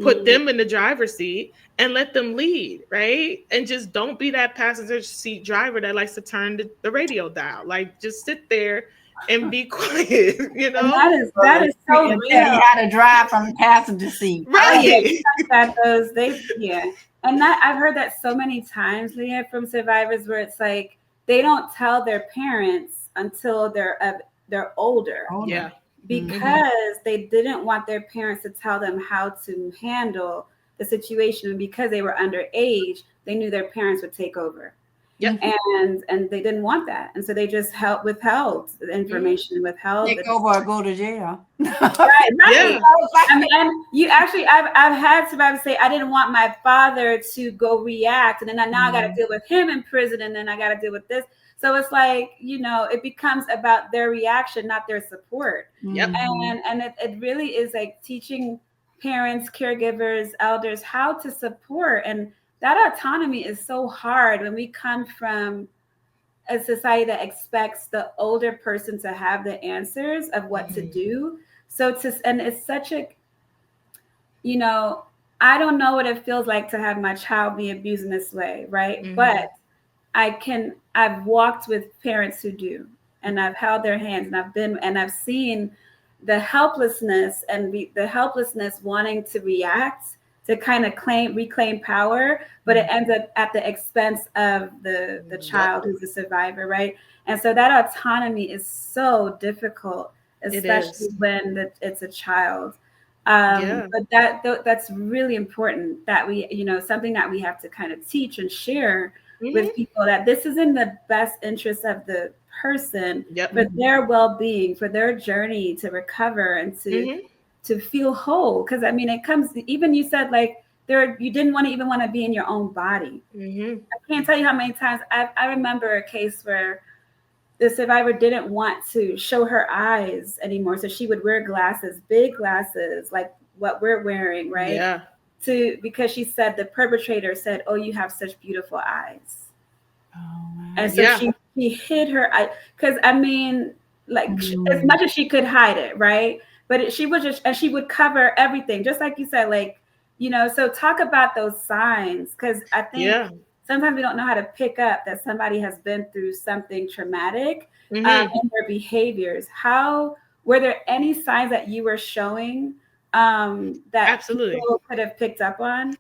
C: put them in the driver's seat, and let them lead, right? And just don't be that passenger seat driver that likes to turn the radio dial. Like, just sit there and be quiet, you
B: And
C: know?
B: that is so
A: And tell you
B: real.
A: how to drive from the passenger seat.
B: Oh yeah,
C: Right.
B: you talk about those. And that I've heard that so many times, Leah, from survivors, where it's like they don't tell their parents until they're older,
C: Yeah.
B: because they didn't want their parents to tell them how to handle the situation, and because they were underage, they knew their parents would take over.
C: Yep.
B: And they didn't want that, and so they just withheld the information, withheld
A: Take over or go to jail.
B: right.
C: Yeah.
B: I mean, and you actually, I've had survivors say, I didn't want my father to go react, and then now I got to deal with him in prison, and then I got to deal with this. So it's like, it becomes about their reaction, not their support.
C: Yep.
B: And it really is like teaching parents, caregivers, elders how to support. And that autonomy is so hard when we come from a society that expects the older person to have the answers of what to do. And it's such a, I don't know what it feels like to have my child be abused in this way, right? But I've walked with parents who do, and I've held their hands, and I've seen the helplessness the helplessness wanting to react, to kind of reclaim power, but it ends up at the expense of the child who's a survivor, right? And so that autonomy is so difficult, especially when it's a child. But that's really important, that we, something that we have to kind of teach and share with people, that this is in the best interest of the person, for their well-being, for their journey to recover and to feel whole. Because I mean, it comes, even you said like you didn't want to be in your own body. I can't tell you how many times I remember a case where the survivor didn't want to show her eyes anymore, so she would wear glasses, big glasses, like what we're wearing, right?
C: Yeah.
B: Because she said, the perpetrator said, "Oh, you have such beautiful eyes." And so she hid her eye, because I mean, like as much as she could hide it, right? But she would cover everything, just like you said, like, so talk about those signs, because I think sometimes we don't know how to pick up that somebody has been through something traumatic in their behaviors. Were there any signs that you were showing that people could have picked up on?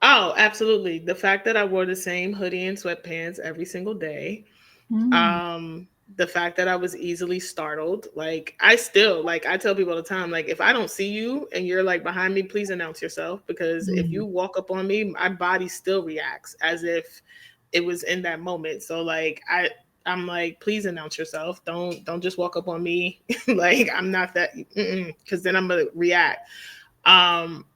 C: Oh, absolutely. The fact that I wore the same hoodie and sweatpants every single day. The fact that I was easily startled. Like, I tell people all the time, like, if I don't see you and you're like behind me, please announce yourself, because if you walk up on me, my body still reacts as if it was in that moment. So like, I'm like, please announce yourself. Don't just walk up on me. Like, I'm not that, because then I'm gonna react.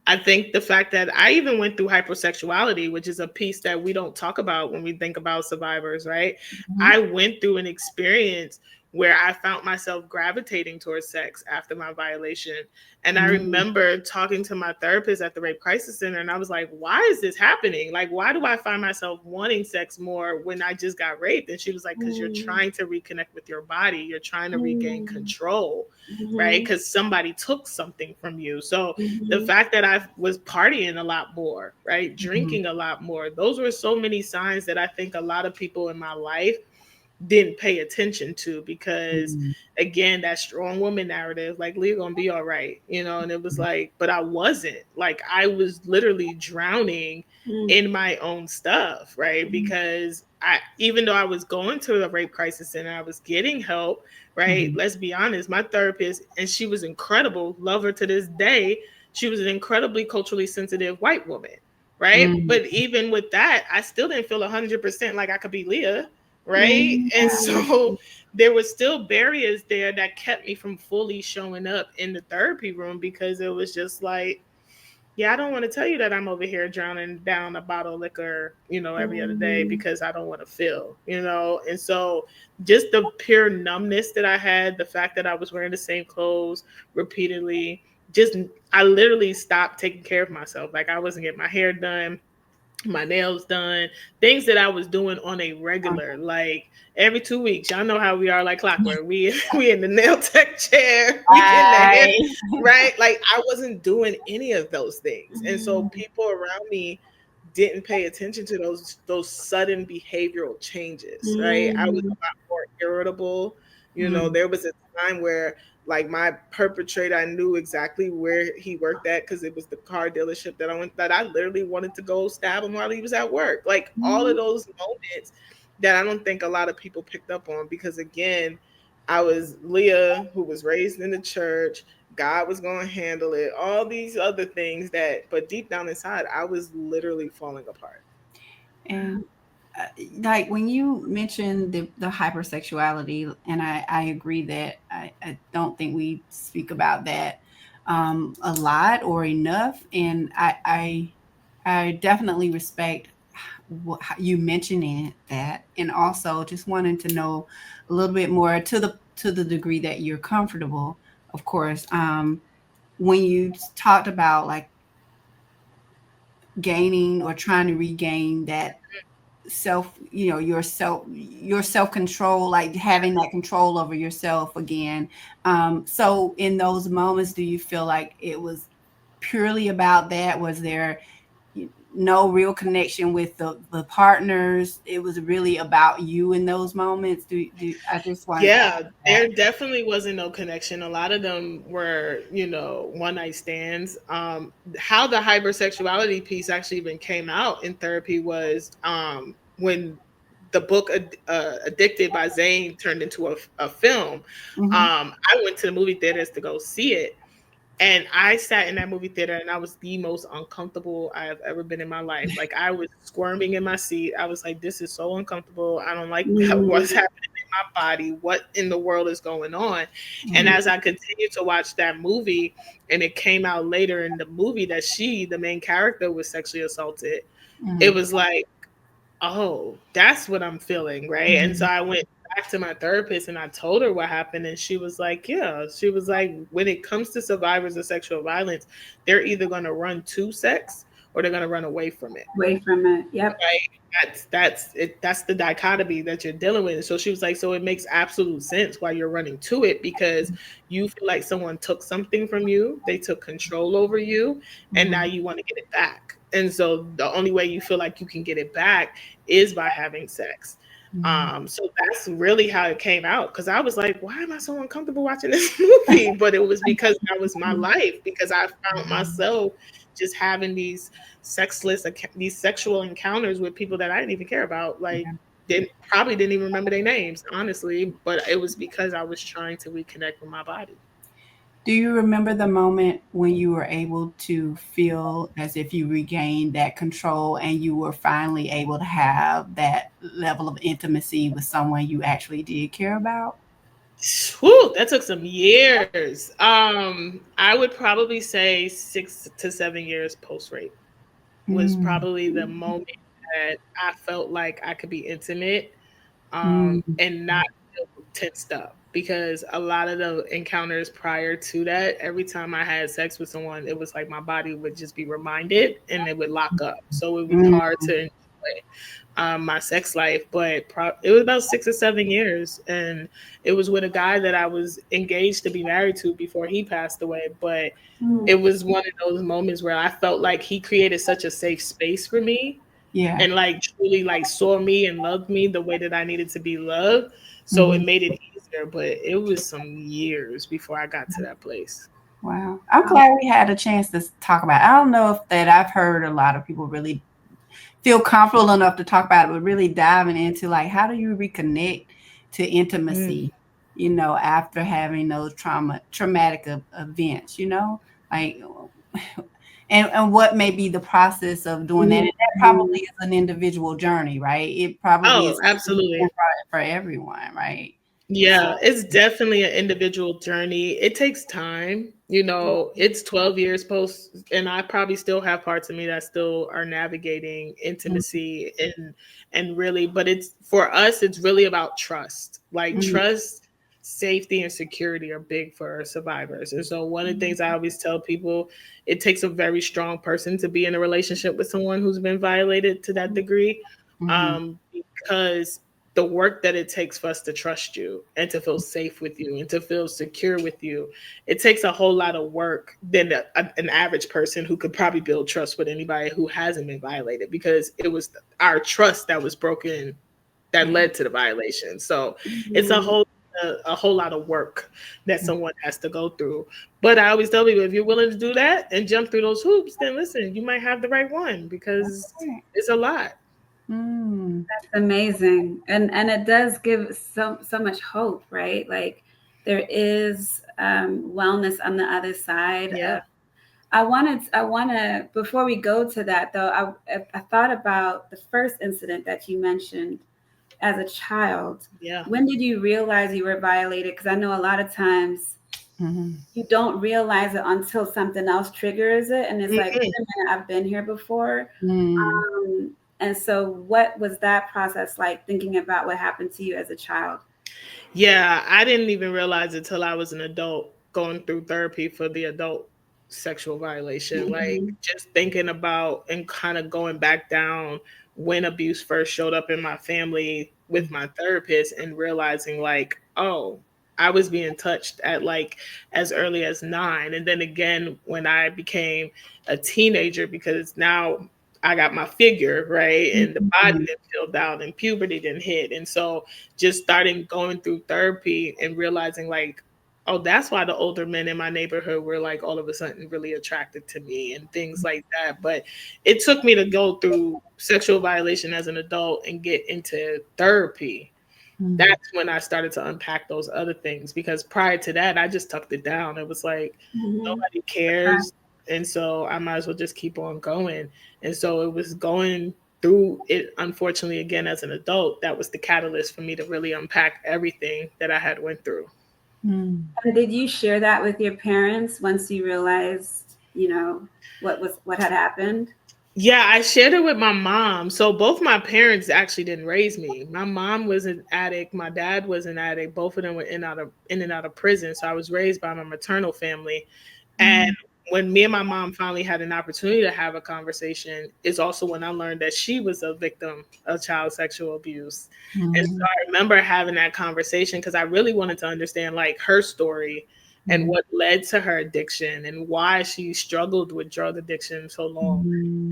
C: I think the fact that I even went through hypersexuality, which is a piece that we don't talk about when we think about survivors, right? I went through an experience where I found myself gravitating towards sex after my violation. And I remember talking to my therapist at the Rape Crisis Center, and I was like, why is this happening? Like, why do I find myself wanting sex more when I just got raped? And she was like, because you're trying to reconnect with your body. You're trying to regain control, right? Because somebody took something from you. So the fact that I was partying a lot more, right? Drinking a lot more. Those were so many signs that I think a lot of people in my life didn't pay attention to, because again, that strong woman narrative, like, Leah gonna be all right, and it was like, but I wasn't. Like, I was literally drowning in my own stuff, right? Because even though I was going to the Rape Crisis Center, I was getting help, right? Let's be honest, my therapist, and she was incredible, love her to this day, she was an incredibly culturally sensitive white woman, right? But even with that, I still didn't feel 100% like I could be Leah, right? And so there was still barriers there that kept me from fully showing up in the therapy room, because it was just like, yeah, I don't want to tell you that I'm over here drowning down a bottle of liquor, every other day
B: Mm-hmm.
C: because I don't want to feel. And so just the pure numbness that I had, the fact that I was wearing the same clothes repeatedly, just I literally stopped taking care of myself. Like I wasn't getting my hair done, my nails done, things that I was doing on a regular, like every 2 weeks. Y'all know how we are, like clockwork. We in the nail tech chair, we in the hair,
A: Right.
C: right? Like I wasn't doing any of those things, and so people around me didn't pay attention to those sudden behavioral changes, right? I was
B: Mm-hmm.
C: a lot more irritable.
A: Mm,
C: There was a time where like my perpetrator, I knew exactly where he worked at because it was the car dealership that I went that I literally wanted to go stab him while he was at work. Like all of those moments that I don't think a lot of people picked up on because again, I was Leah who was raised in the church. God was going to handle it. All these other things but deep down inside, I was literally falling apart.
A: and like when you mentioned the hypersexuality, and I agree that I don't think we speak about that a lot or enough, and I definitely respect you mentioning that, and also just wanting to know a little bit more to the degree that you're comfortable, of course. When you talked about like gaining or trying to regain that self, your self control, like having that control over yourself again. So in those moments, do you feel like it was purely about that? Was there no real connection with the partners? It was really about you in those moments. Do I just wanted to
C: Yeah,
A: ask that.
C: there definitely wasn't no connection. A lot of them were, one night stands. How the hypersexuality piece actually even came out in therapy was when the book Addicted by Zane turned into a film.
A: Hmm.
C: I went to the movie theaters to go see it. And I sat in that movie theater and I was the most uncomfortable I have ever been in my life. Like I was squirming in my seat. I was like, this is so uncomfortable. I don't like what's
B: Mm-hmm.
C: happening in my body. What in the world is going on? And
A: Hmm.
C: as I continued to watch that movie, and it came out later in the movie that the main character, was sexually assaulted, it
A: Hmm.
C: was like, oh, that's what I'm feeling, right? And so
A: Hmm.
C: I went back to my therapist and I told her what happened. And she was like, yeah, she was like, when it comes to survivors of sexual violence, they're either going to run to sex or they're going to run away from it.
B: Away from it. Yep.
C: Right. That's it. That's the dichotomy that you're dealing with. And so she was like, so it makes absolute sense why you're running to it because you feel like someone took something from you, they took control over you, and now
A: Hmm.
C: you want to get it back. And so the only way you feel like you can get it back is by having sex.
A: Hmm.
C: So that's really how it came out because I was like, why am I so uncomfortable watching this movie? But it was because that was my life because I found myself just having these sexual encounters with people that I didn't even care about. Like, didn't even remember their names, honestly. But it was because I was trying to reconnect with my body.
A: Do you remember the moment when you were able to feel as if you regained that control and you were finally able to have that level of intimacy with someone you actually did care about?
C: Whew, that took some years. I would probably say 6 to 7 years post rape was
A: Mm,
C: probably the moment that I felt like I could be intimate
A: mm,
C: and not feel tensed up because a lot of the encounters prior to that, every time I had sex with someone, it was like my body would just be reminded and it would lock up. So it was
A: mm,
C: hard to enjoy my sex life. But it was about 6 or 7 years, and it was with a guy that I was engaged to be married to before he passed away. But
B: Mm.
C: it was one of those moments where I felt like he created such a safe space for me
A: yeah.
C: and like truly like saw me and loved me the way that I needed to be loved. So it
A: Mhm.
C: made it easier, but it was some years before I got to that place.
A: Wow. I'm glad we had a chance to talk about it. I don't know if that I've heard a lot of people really feel comfortable enough to talk about it, but really diving into like how do you reconnect to
C: Mm.
A: intimacy, after having those traumatic events, like and what may be the process of doing that. And that probably
B: Mhm.
A: is an individual journey, right? It probably
C: Oh,
A: is
C: absolutely.
A: different for everyone, right?
C: Yeah, it's definitely an individual journey. It takes time. It's 12 years post, and I probably still have parts of me that still are navigating intimacy and really, but it's for us, it's really about trust. Like
A: Mhm.
C: trust, safety, and security are big for survivors. And so one of the things I always tell people, it takes a very strong person to be in a relationship with someone who's been violated to that degree.
A: Mhm.
C: Because the work that it takes for us to trust you and to feel safe with you and to feel secure with you, it takes a whole lot of work than an average person who could probably build trust with anybody who hasn't been violated, because it was our trust that was broken that
A: Yeah.
C: led to the violation. So it's a
B: Mhm.
C: whole lot of work that someone has to go through. But I always tell people, if you're willing to do that and jump through those hoops, then listen, you might have the right one, because
A: Right.
C: it's a lot.
A: Mm.
B: Amazing. And it does give so much hope, right? Like there is wellness on the other side
C: Yeah.
B: of. I want to before we go to that though, I thought about the first incident that you mentioned as a child.
C: Yeah.
B: When did you realize you were violated? Because I know a lot of times
A: Mhm.
B: you don't realize it until something else triggers it, and it's like, wait
C: Mhm.
B: a minute, I've been here before.
A: Mm.
B: And so, what was that process like? Thinking about what happened to you as a child.
C: Yeah, I didn't even realize it till I was an adult going through therapy for the adult sexual violation. Like
B: Mhm.
C: just thinking about and kind of going back down when abuse first showed up in my family with my therapist, and realizing like, oh, I was being touched at like as early as 9. And then again when I became a teenager, because now I got my figure, right? And the body
A: Mhm.
C: didn't feel down and puberty didn't hit. And so just starting going through therapy and realizing like, oh, that's why the older men in my neighborhood were like all of a sudden really attracted to me and things like that. But it took me to go through sexual violation as an adult and get into therapy.
A: Mhm.
C: That's when I started to unpack those other things, because prior to that I just tucked it down. It was like
B: Mhm.
C: nobody cares, and so I might as well just keep on going. And so it was going through it, unfortunately, again as an adult, that was the catalyst for me to really unpack everything that I had went through.
A: Mm.
B: And did you share that with your parents once you realized, what had happened?
C: Yeah, I shared it with my mom. So both my parents actually didn't raise me. My mom was an addict, my dad was an addict. Both of them were in and out of prison. So I was raised by my maternal family. And
A: Mm.
C: when me and my mom finally had an opportunity to have a conversation, is also when I learned that she was a victim of child sexual abuse. And so
A: Mhm.
C: I remember having that conversation because I really wanted to understand like her story and
A: Mhm.
C: what led to her addiction and why she struggled with drug addiction so long.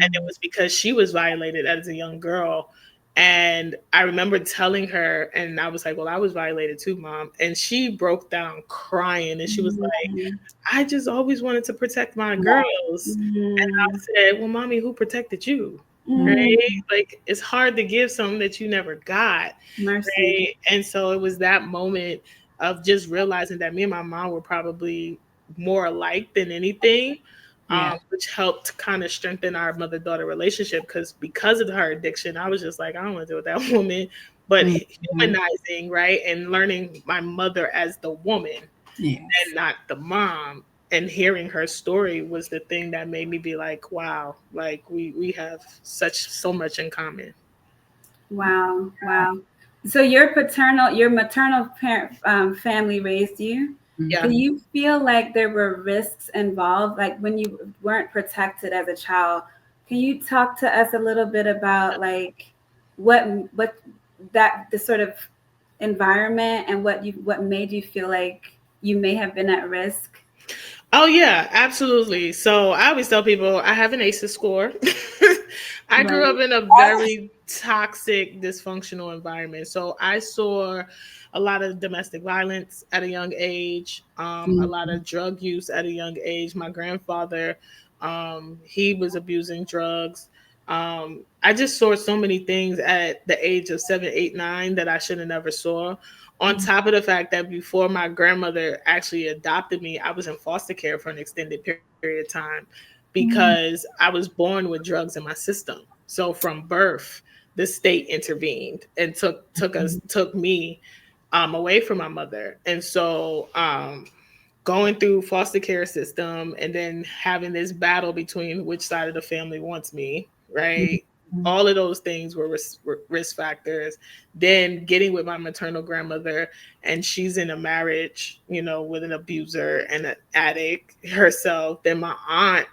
C: And it
A: Mhm.
C: was because she was violated as a young girl. And I remember telling her, and I was like, well, I was violated too, mom. And she broke down crying, and she was like,
B: Mhm.
C: I just always wanted to protect my girls. And
B: Mhm.
C: I said, well, mommy, who protected you?
A: Mhm.
C: Right?
B: Mhm.
C: Like, it's hard to give something that you never got.
B: Mercy.
C: Right? And so it was that moment of just realizing that me and my mom were probably more alike than anything,
A: Yeah.
C: which helped kind of strengthen our mother daughter relationship. Because of her addiction, I was just like, I don't want to deal with that woman. But
A: Mhm.
C: humanizing, right? And learning my mother as the woman
A: Yes.
C: and not the mom, and hearing her story was the thing that made me be like, wow, like we have so much in common.
B: Wow. Wow. So your maternal family raised you.
C: Yeah.
B: Do
A: Mhm.
B: you feel like there were risks involved, like when you weren't protected as a child? Can you talk to us a little bit about like what what that the sort of environment and what made you feel like you may have been at risk?
C: Oh yeah, absolutely. So I always tell people I have an ACEs score. I grew
B: Right.
C: up in a very toxic, dysfunctional environment. So I saw a lot of domestic violence at a young age, a lot
A: Mhm.
C: of drug use at a young age. My grandfather, he was abusing drugs. I just saw so many things at the age of 7, 8, 9 that I should have never saw. On top of the fact that before my grandmother actually adopted me, I was in foster care for an extended period of time because
A: Mhm.
C: I was born with drugs in my system. So from birth, the state intervened and took me away from my mother. And so going through foster care system and then having this battle between which side of the family wants me, right? All of those things were risk factors. Then getting with my maternal grandmother, and she's in a marriage, with an abuser and an addict herself. Then my aunt,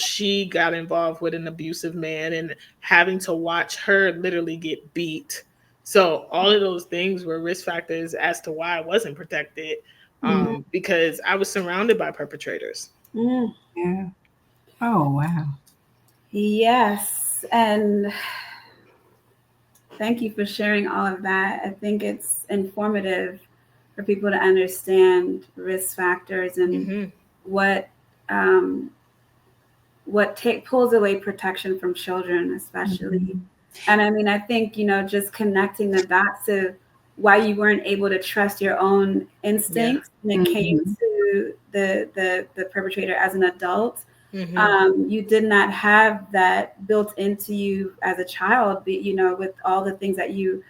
C: she got involved with an abusive man, and having to watch her literally get beat. So all of those things were risk factors as to why I wasn't protected, because I was surrounded by perpetrators.
B: Mm.
A: Yeah. Oh, wow.
B: Yes. And thank you for sharing all of that. I think it's informative for people to understand risk factors and
C: Hmm.
B: what um, pulls away protection from children, especially. And I mean, I think just connecting the dots to why you weren't able to trust your own
C: Yeah.
B: instincts when it came
A: Mhm.
B: to the perpetrator as an adult.
C: Hmm.
B: You did not have that built into you as a child, with all the things that you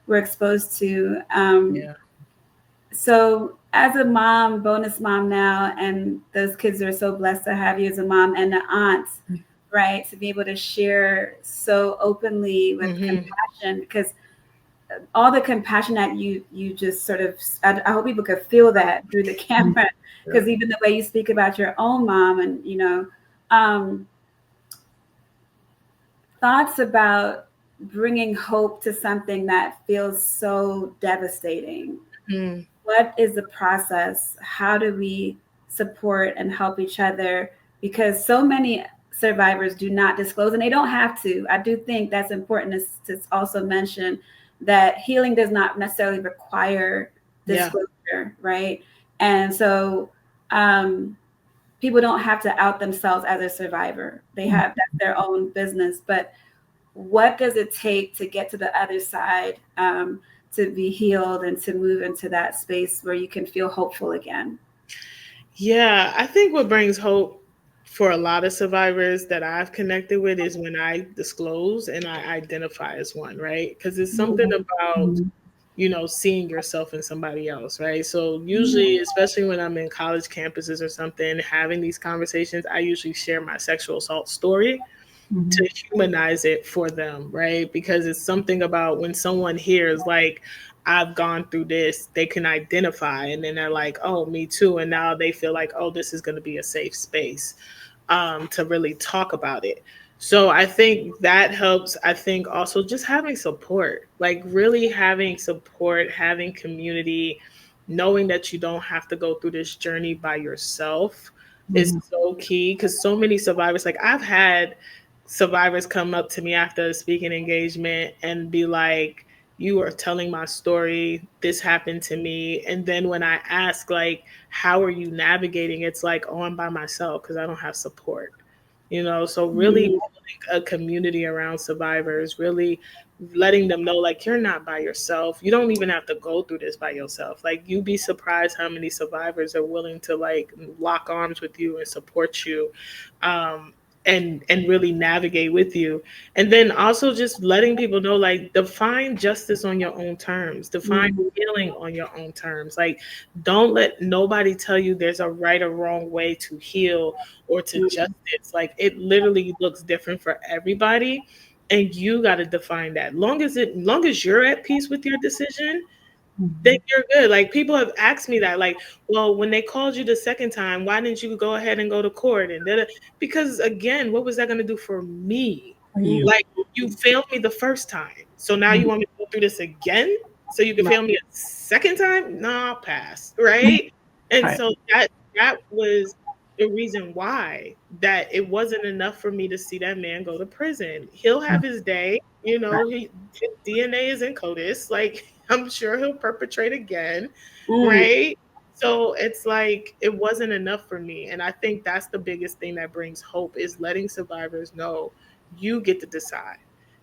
B: were exposed to.
C: Yeah.
B: So, as a mom, bonus mom now, and those kids are so blessed to have you as a mom and an aunt, right? To be able to share so openly with
C: Hmm.
B: compassion, because all the compassion that you just sort of, I hope people could feel that through the camera,
C: Yeah.
B: because even the way you speak about your own mom, and um, thoughts about bringing hope to something that feels so devastating.
C: Mm.
B: What is the process? How do we support and help each other? Because so many survivors do not disclose, and they don't have to. I do think that's important to also mention that healing does not necessarily require
C: Yeah.
B: disclosure, right? And so um, people don't have to out themselves as a survivor. That's their own business. But what does it take to get to the other side, to be healed and to move into that space where you can feel hopeful again?
C: Yeah, I think what brings hope for a lot of survivors that I've connected with is when I disclose and I identify as one, right? Because it's something about,
A: Mhm.
C: seeing yourself in somebody else, right? So usually, especially when I'm in college campuses or something, having these conversations, I usually share my sexual assault story
A: Mhm.
C: to humanize it for them, right? Because it's something about when someone hears, like, I've gone through this, they can identify, and then they're like, oh, me too. And now they feel like, oh, this is going to be a safe space to really talk about it. So I think that helps. I think also just having support, like really having support, having community, knowing that you don't have to go through this journey by yourself is
A: Mhm.
C: so key, because so many survivors, like I've had survivors come up to me after a speaking engagement and be like, you are telling my story, this happened to me. And then when I ask, like, how are you navigating, it's like, oh, I'm by myself because I don't have support. So really
B: Mm,
C: building a community around survivors, really letting them know, like, you're not by yourself. You don't even have to go through this by yourself. Like, you'd be surprised how many survivors are willing to, like, lock arms with you and support you, um, and really navigate with you. And then also just letting people know, like, define justice on your own terms, define
B: mm,
C: healing on your own terms. Like, don't let nobody tell you there's a right or wrong way to heal or to
B: mm,
C: justice. Like, it literally looks different for everybody, and you got to define that. Long as you're at peace with your decision, then
A: Mhm.
C: you're good. Like, people have asked me that, like, well, when they called you the second time, why didn't you go ahead and go to court? And because again, what was that going to do for me?
A: For
B: mm,
A: you.
C: Like, you failed me the first time, so now you
A: Mhm.
C: want me to go through this again so you can
A: Right.
C: fail me a second time? No, I'll pass, right? And
A: Right.
C: so that was the reason why, that it wasn't enough for me to see that man go to prison. He'll have his day,
A: Right.
C: his DNA is in CODIS. Like, I'm sure he'll perpetrate again,
B: mm,
C: right? So it's like it wasn't enough for me. And I think that's the biggest thing that brings hope, is letting survivors know you get to decide.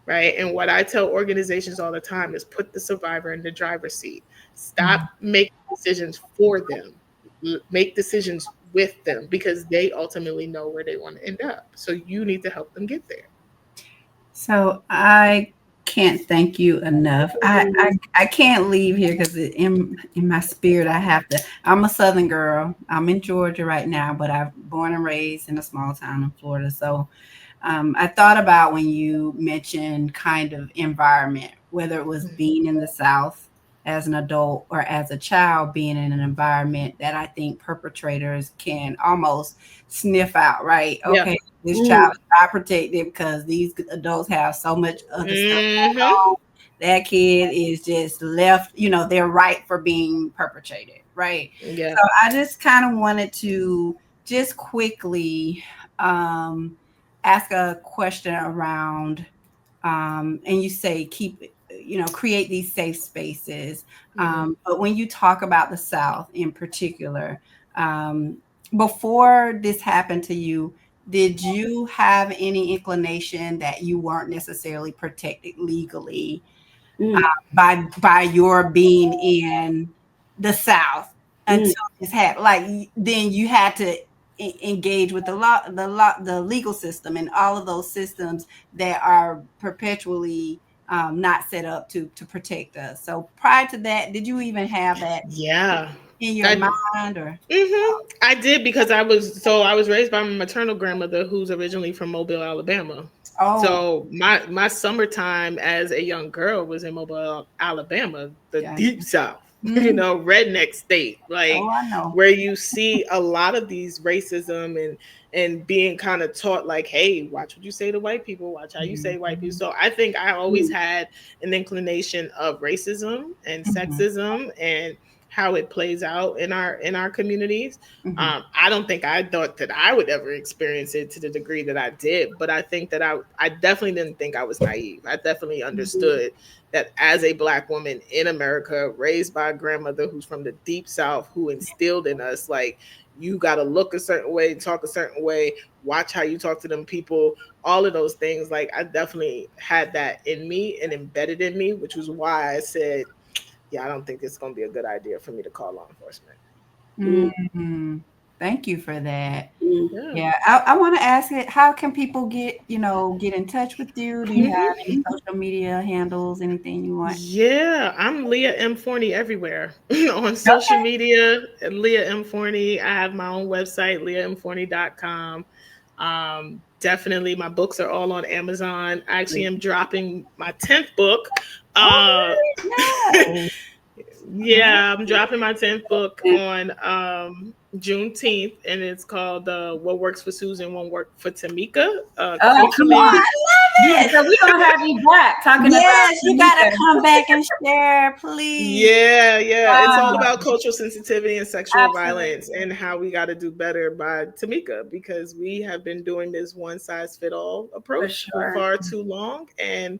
C: Right. And what I tell organizations all the time is put the survivor in the driver's seat. Stop
A: Mhm.
C: making decisions for them. Make decisions with them, because they ultimately know where they want to end up. So you need to help them get there.
A: So I can't thank you enough. I can't leave here because in my spirit I have to. I'm a Southern girl. I'm in Georgia right now, but I'm born and raised in a small town in Florida. So I thought about when you mentioned kind of environment, whether it was being in the South as an adult or as a child being in an environment that I think perpetrators can almost sniff out, right?
C: Yeah.
A: Okay, this child is not protected because these adults have so much other stuff going
C: Mm-hmm.
A: on. That kid is just left, they're right for being perpetrated, right?
C: Yeah.
A: So I just kind of wanted to just quickly ask a question around and you say keep create these safe spaces, but when you talk about the South in particular, before this happened to you, did you have any inclination that you weren't necessarily protected legally
B: Mm,
A: by your being in the South until
B: mm,
A: this happened? Like then you had to engage with the legal system, and all of those systems that are perpetually not set up to protect us. So prior to that, did you even have that
C: Yeah.
A: in your
C: I
A: mind, or?
C: I did because I was raised by my maternal grandmother who's originally from Mobile, Alabama.
A: Oh,
C: So my summertime as a young girl was in Mobile, Alabama, the
A: gotcha.
C: deep south,
A: Mhm.
C: redneck state,
A: Oh,
C: like
A: I know.
C: where you see a lot of these racism and being kind of taught like, hey, watch what you say to white people, watch how you say white people.
A: Mhm.
C: So I think I always
B: mm,
C: had an inclination of racism and
A: Mhm.
C: sexism and how it plays out in our communities.
A: Mhm.
C: I don't think I thought that I would ever experience it to the degree that I did, but I think that I definitely didn't think I was naive. I definitely
B: mm,
C: understood that as a black woman in America, raised by a grandmother who's from the deep south, who instilled in us like you got to look a certain way, talk a certain way, watch how you talk to them people, all of those things. Like I definitely had that in me and embedded in me, which was why I said, yeah, I don't think it's going to be a good idea for me to call law enforcement.
B: mm,
A: Mhm. Thank you for that.
B: mm.
C: Yeah.
A: Yeah, I want to ask it. How can people get in touch with you? Do you have any social media handles? Anything you want?
C: Yeah, I'm Leah M. Forney everywhere on social
A: Okay.
C: media. Leah M. Forney. I have my own website, leahmforney.com. Definitely, my books are all on Amazon. I actually am dropping my 10th book. Uh,
A: Oh, nice.
C: yeah, I'm dropping my 10th book on Juneteenth, and it's called What Works for Susan Won't Work for Tamika.
B: Oh, come
A: Oh,
C: Culturally,
B: on.
A: I
B: Yeah,
A: love it.
B: so we're gonna have you back talking about
A: Yes, you got to
B: Tamika.
A: come back and share, please.
C: yeah, yeah. It's all
B: Wow,
C: about cultural sensitivity and sexual violence
B: absolutely.
C: and how we got to do better by Tamika because we have been doing this one size fit all
B: For
C: approach for
B: sure.
C: far too long and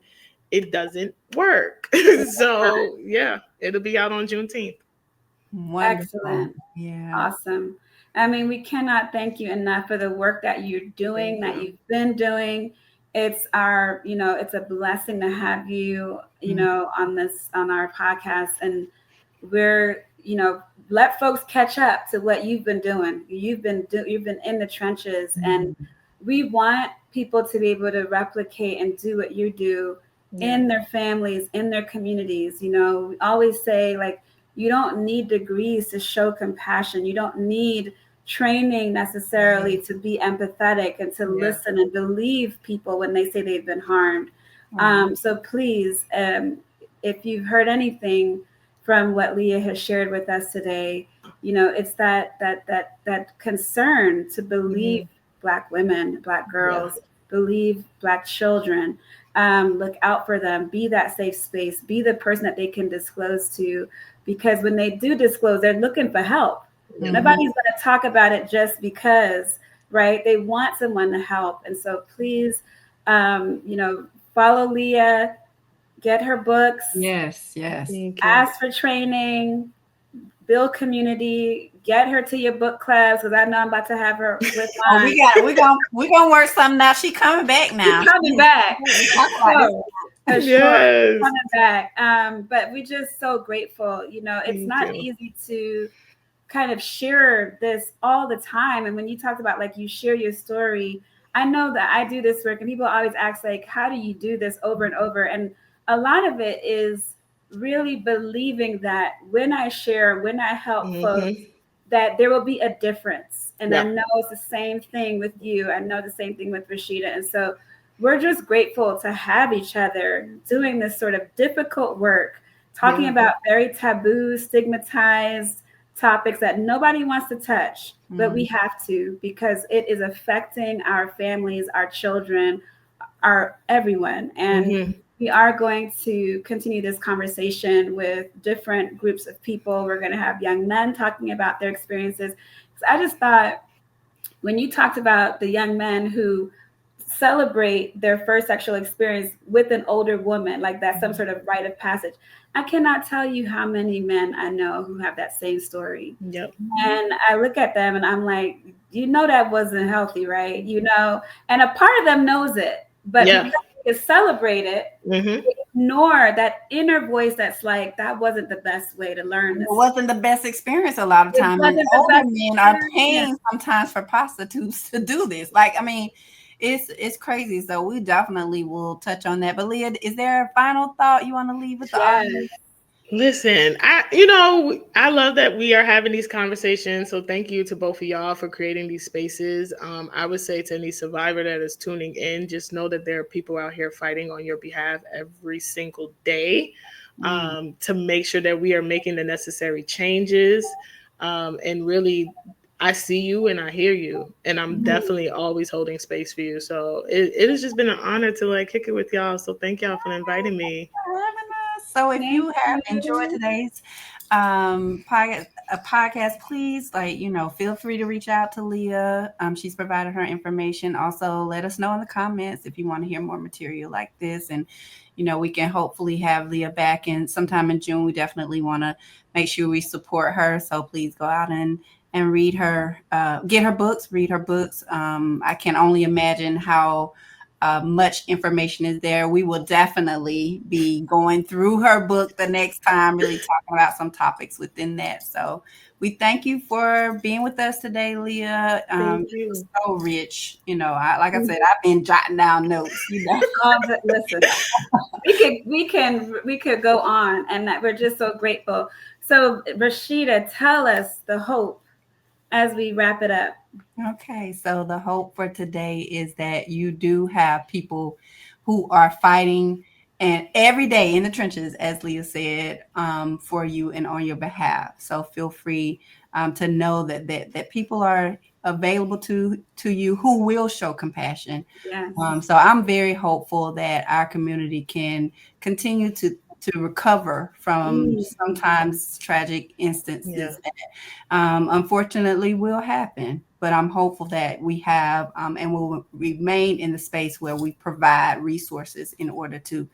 C: it doesn't work. So, yeah, it'll be out on Juneteenth.
A: Wonderful.
B: Excellent.
A: Yeah.
B: Awesome. I mean, we cannot thank you enough for the work that you're doing,
C: Thank
B: that
C: you.
B: you've been doing. It's a blessing to have you,
A: Mm,
B: on our podcast. And we're, let folks catch up to what you've been doing. You've been in the trenches, and
A: mhm.
B: we want people to be able to replicate and do what you do
C: Yeah.
B: in their families, in their communities. We always say, like, you don't need degrees to show compassion. You don't need training necessarily to be empathetic and to
C: Yeah.
B: listen and believe people when they say they've been harmed.
A: Right.
B: So please, if you've heard anything from what Leah has shared with us today, it's that concern to believe
C: Mhm.
B: Black women, Black
C: Yeah.
B: girls, believe Black children. Look out for them, be that safe space, be the person that they can disclose to, because when they do disclose, they're looking for help.
C: Yeah.
A: Mhm.
B: Nobody's going to talk about it just because, right? They want someone to help. And so please, follow Leah, get her books,
A: Yes, yes.
C: Thank you.
B: ask for training, build community, get her to your book clubs, because I know I'm about to have her with
A: Oh,
B: mine.
A: we're gonna work something out. She coming back
B: She's
A: now.
B: coming back.
A: We talk about this.
B: So, for sure, she's
C: Yes.
B: coming back. But we're just so grateful. It's
C: Thank
B: not
C: you.
B: easy to kind of share this all the time. And when you talked about, like, you share your story, I know that I do this work and people always ask, like, how do you do this over and over? And a lot of it is really believing that when I share, when I help folks,
C: Mm-hmm.
B: that there will be a difference. And I
C: Yep.
B: know it's the same thing with you. I know the same thing with Rasheeta. And so we're just grateful to have each other doing this sort of difficult work, talking
A: Yeah.
B: about very taboo, stigmatized topics that nobody wants to touch, but we have to because it is affecting our families, our children, our everyone. And
C: Mm-hmm.
B: we are going to continue this conversation with different groups of people. We're going to have young men talking about their experiences. So I just thought when you talked about the young men who celebrate their first sexual experience with an older woman, like that's some sort of rite of passage. I cannot tell you how many men I know who have that same story.
C: Yep.
B: And I look at them and I'm like, you know, that wasn't healthy, right? You know, and a part of them knows it, but
C: Yeah.
B: because they celebrate it,
C: Mm-hmm.
B: they ignore that inner voice that's like, that wasn't the best way to learn
A: It
B: this.
A: wasn't the best experience a lot of
B: It
A: time, and
B: wasn't the
A: older
B: best
A: men are
B: experience.
A: paying sometimes for prostitutes to do this. Like, I mean, it's crazy. So we definitely will touch on that. But Leah, is there a final thought you want to leave with the
B: Yes.
A: audience?
C: Listen, I love that we are having these conversations. So thank you to both of y'all for creating these spaces. I would say to any survivor that is tuning in, just know that there are people out here fighting on your behalf every single day, to make sure that we are making the necessary changes. And really, I see you and I hear you, and I'm definitely always holding space for you. So it has just been an honor to like kick it with y'all. So thank y'all for inviting me.
A: For having us. So if
B: Thank
A: you have enjoyed
B: you.
A: today's podcast, please feel free to reach out to Leah. She's provided her information. Also, let us know in the comments if you want to hear more material like this, and we can hopefully have Leah back in sometime in June. We definitely want to make sure we support her. So please go out and read her, get her books, read her books. I can only imagine how much information is there. We will definitely be going through her book the next time, really talking about some topics within that. So we thank you for being with us today, Leah.
C: Thank
A: It was
C: you.
A: so rich. Like I said, I've been jotting down notes.
B: But listen, we could go on, and that we're just so grateful. So Rasheeta, tell us the hope as we wrap it up.
A: Okay, so the hope for today is that you do have people who are fighting and every day in the trenches, as Leah said, for you and on your behalf. So feel free to know that people are available to you who will show compassion.
B: Yes.
A: So I'm very hopeful that our community can continue to recover from
B: Mm,
A: sometimes tragic
C: Yeah.
A: instances that unfortunately will happen. But I'm hopeful that we have and will remain in the space where we provide resources in order to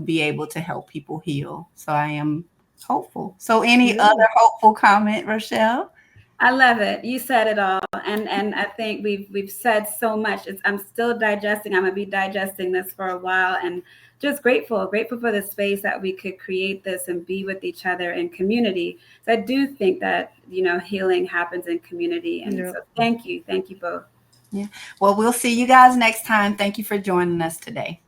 A: be able to help people heal. So I am hopeful. So any
C: Yeah.
A: other hopeful comment, Rochelle?
B: I love it. You said it all, and I think we've said so much. I'm still digesting. I'm gonna be digesting this for a while, and just grateful for the space that we could create this and be with each other in community. So I do think that healing happens in community, and
C: Yeah.
B: so thank you both.
A: Yeah. Well, we'll see you guys next time. Thank you for joining us today.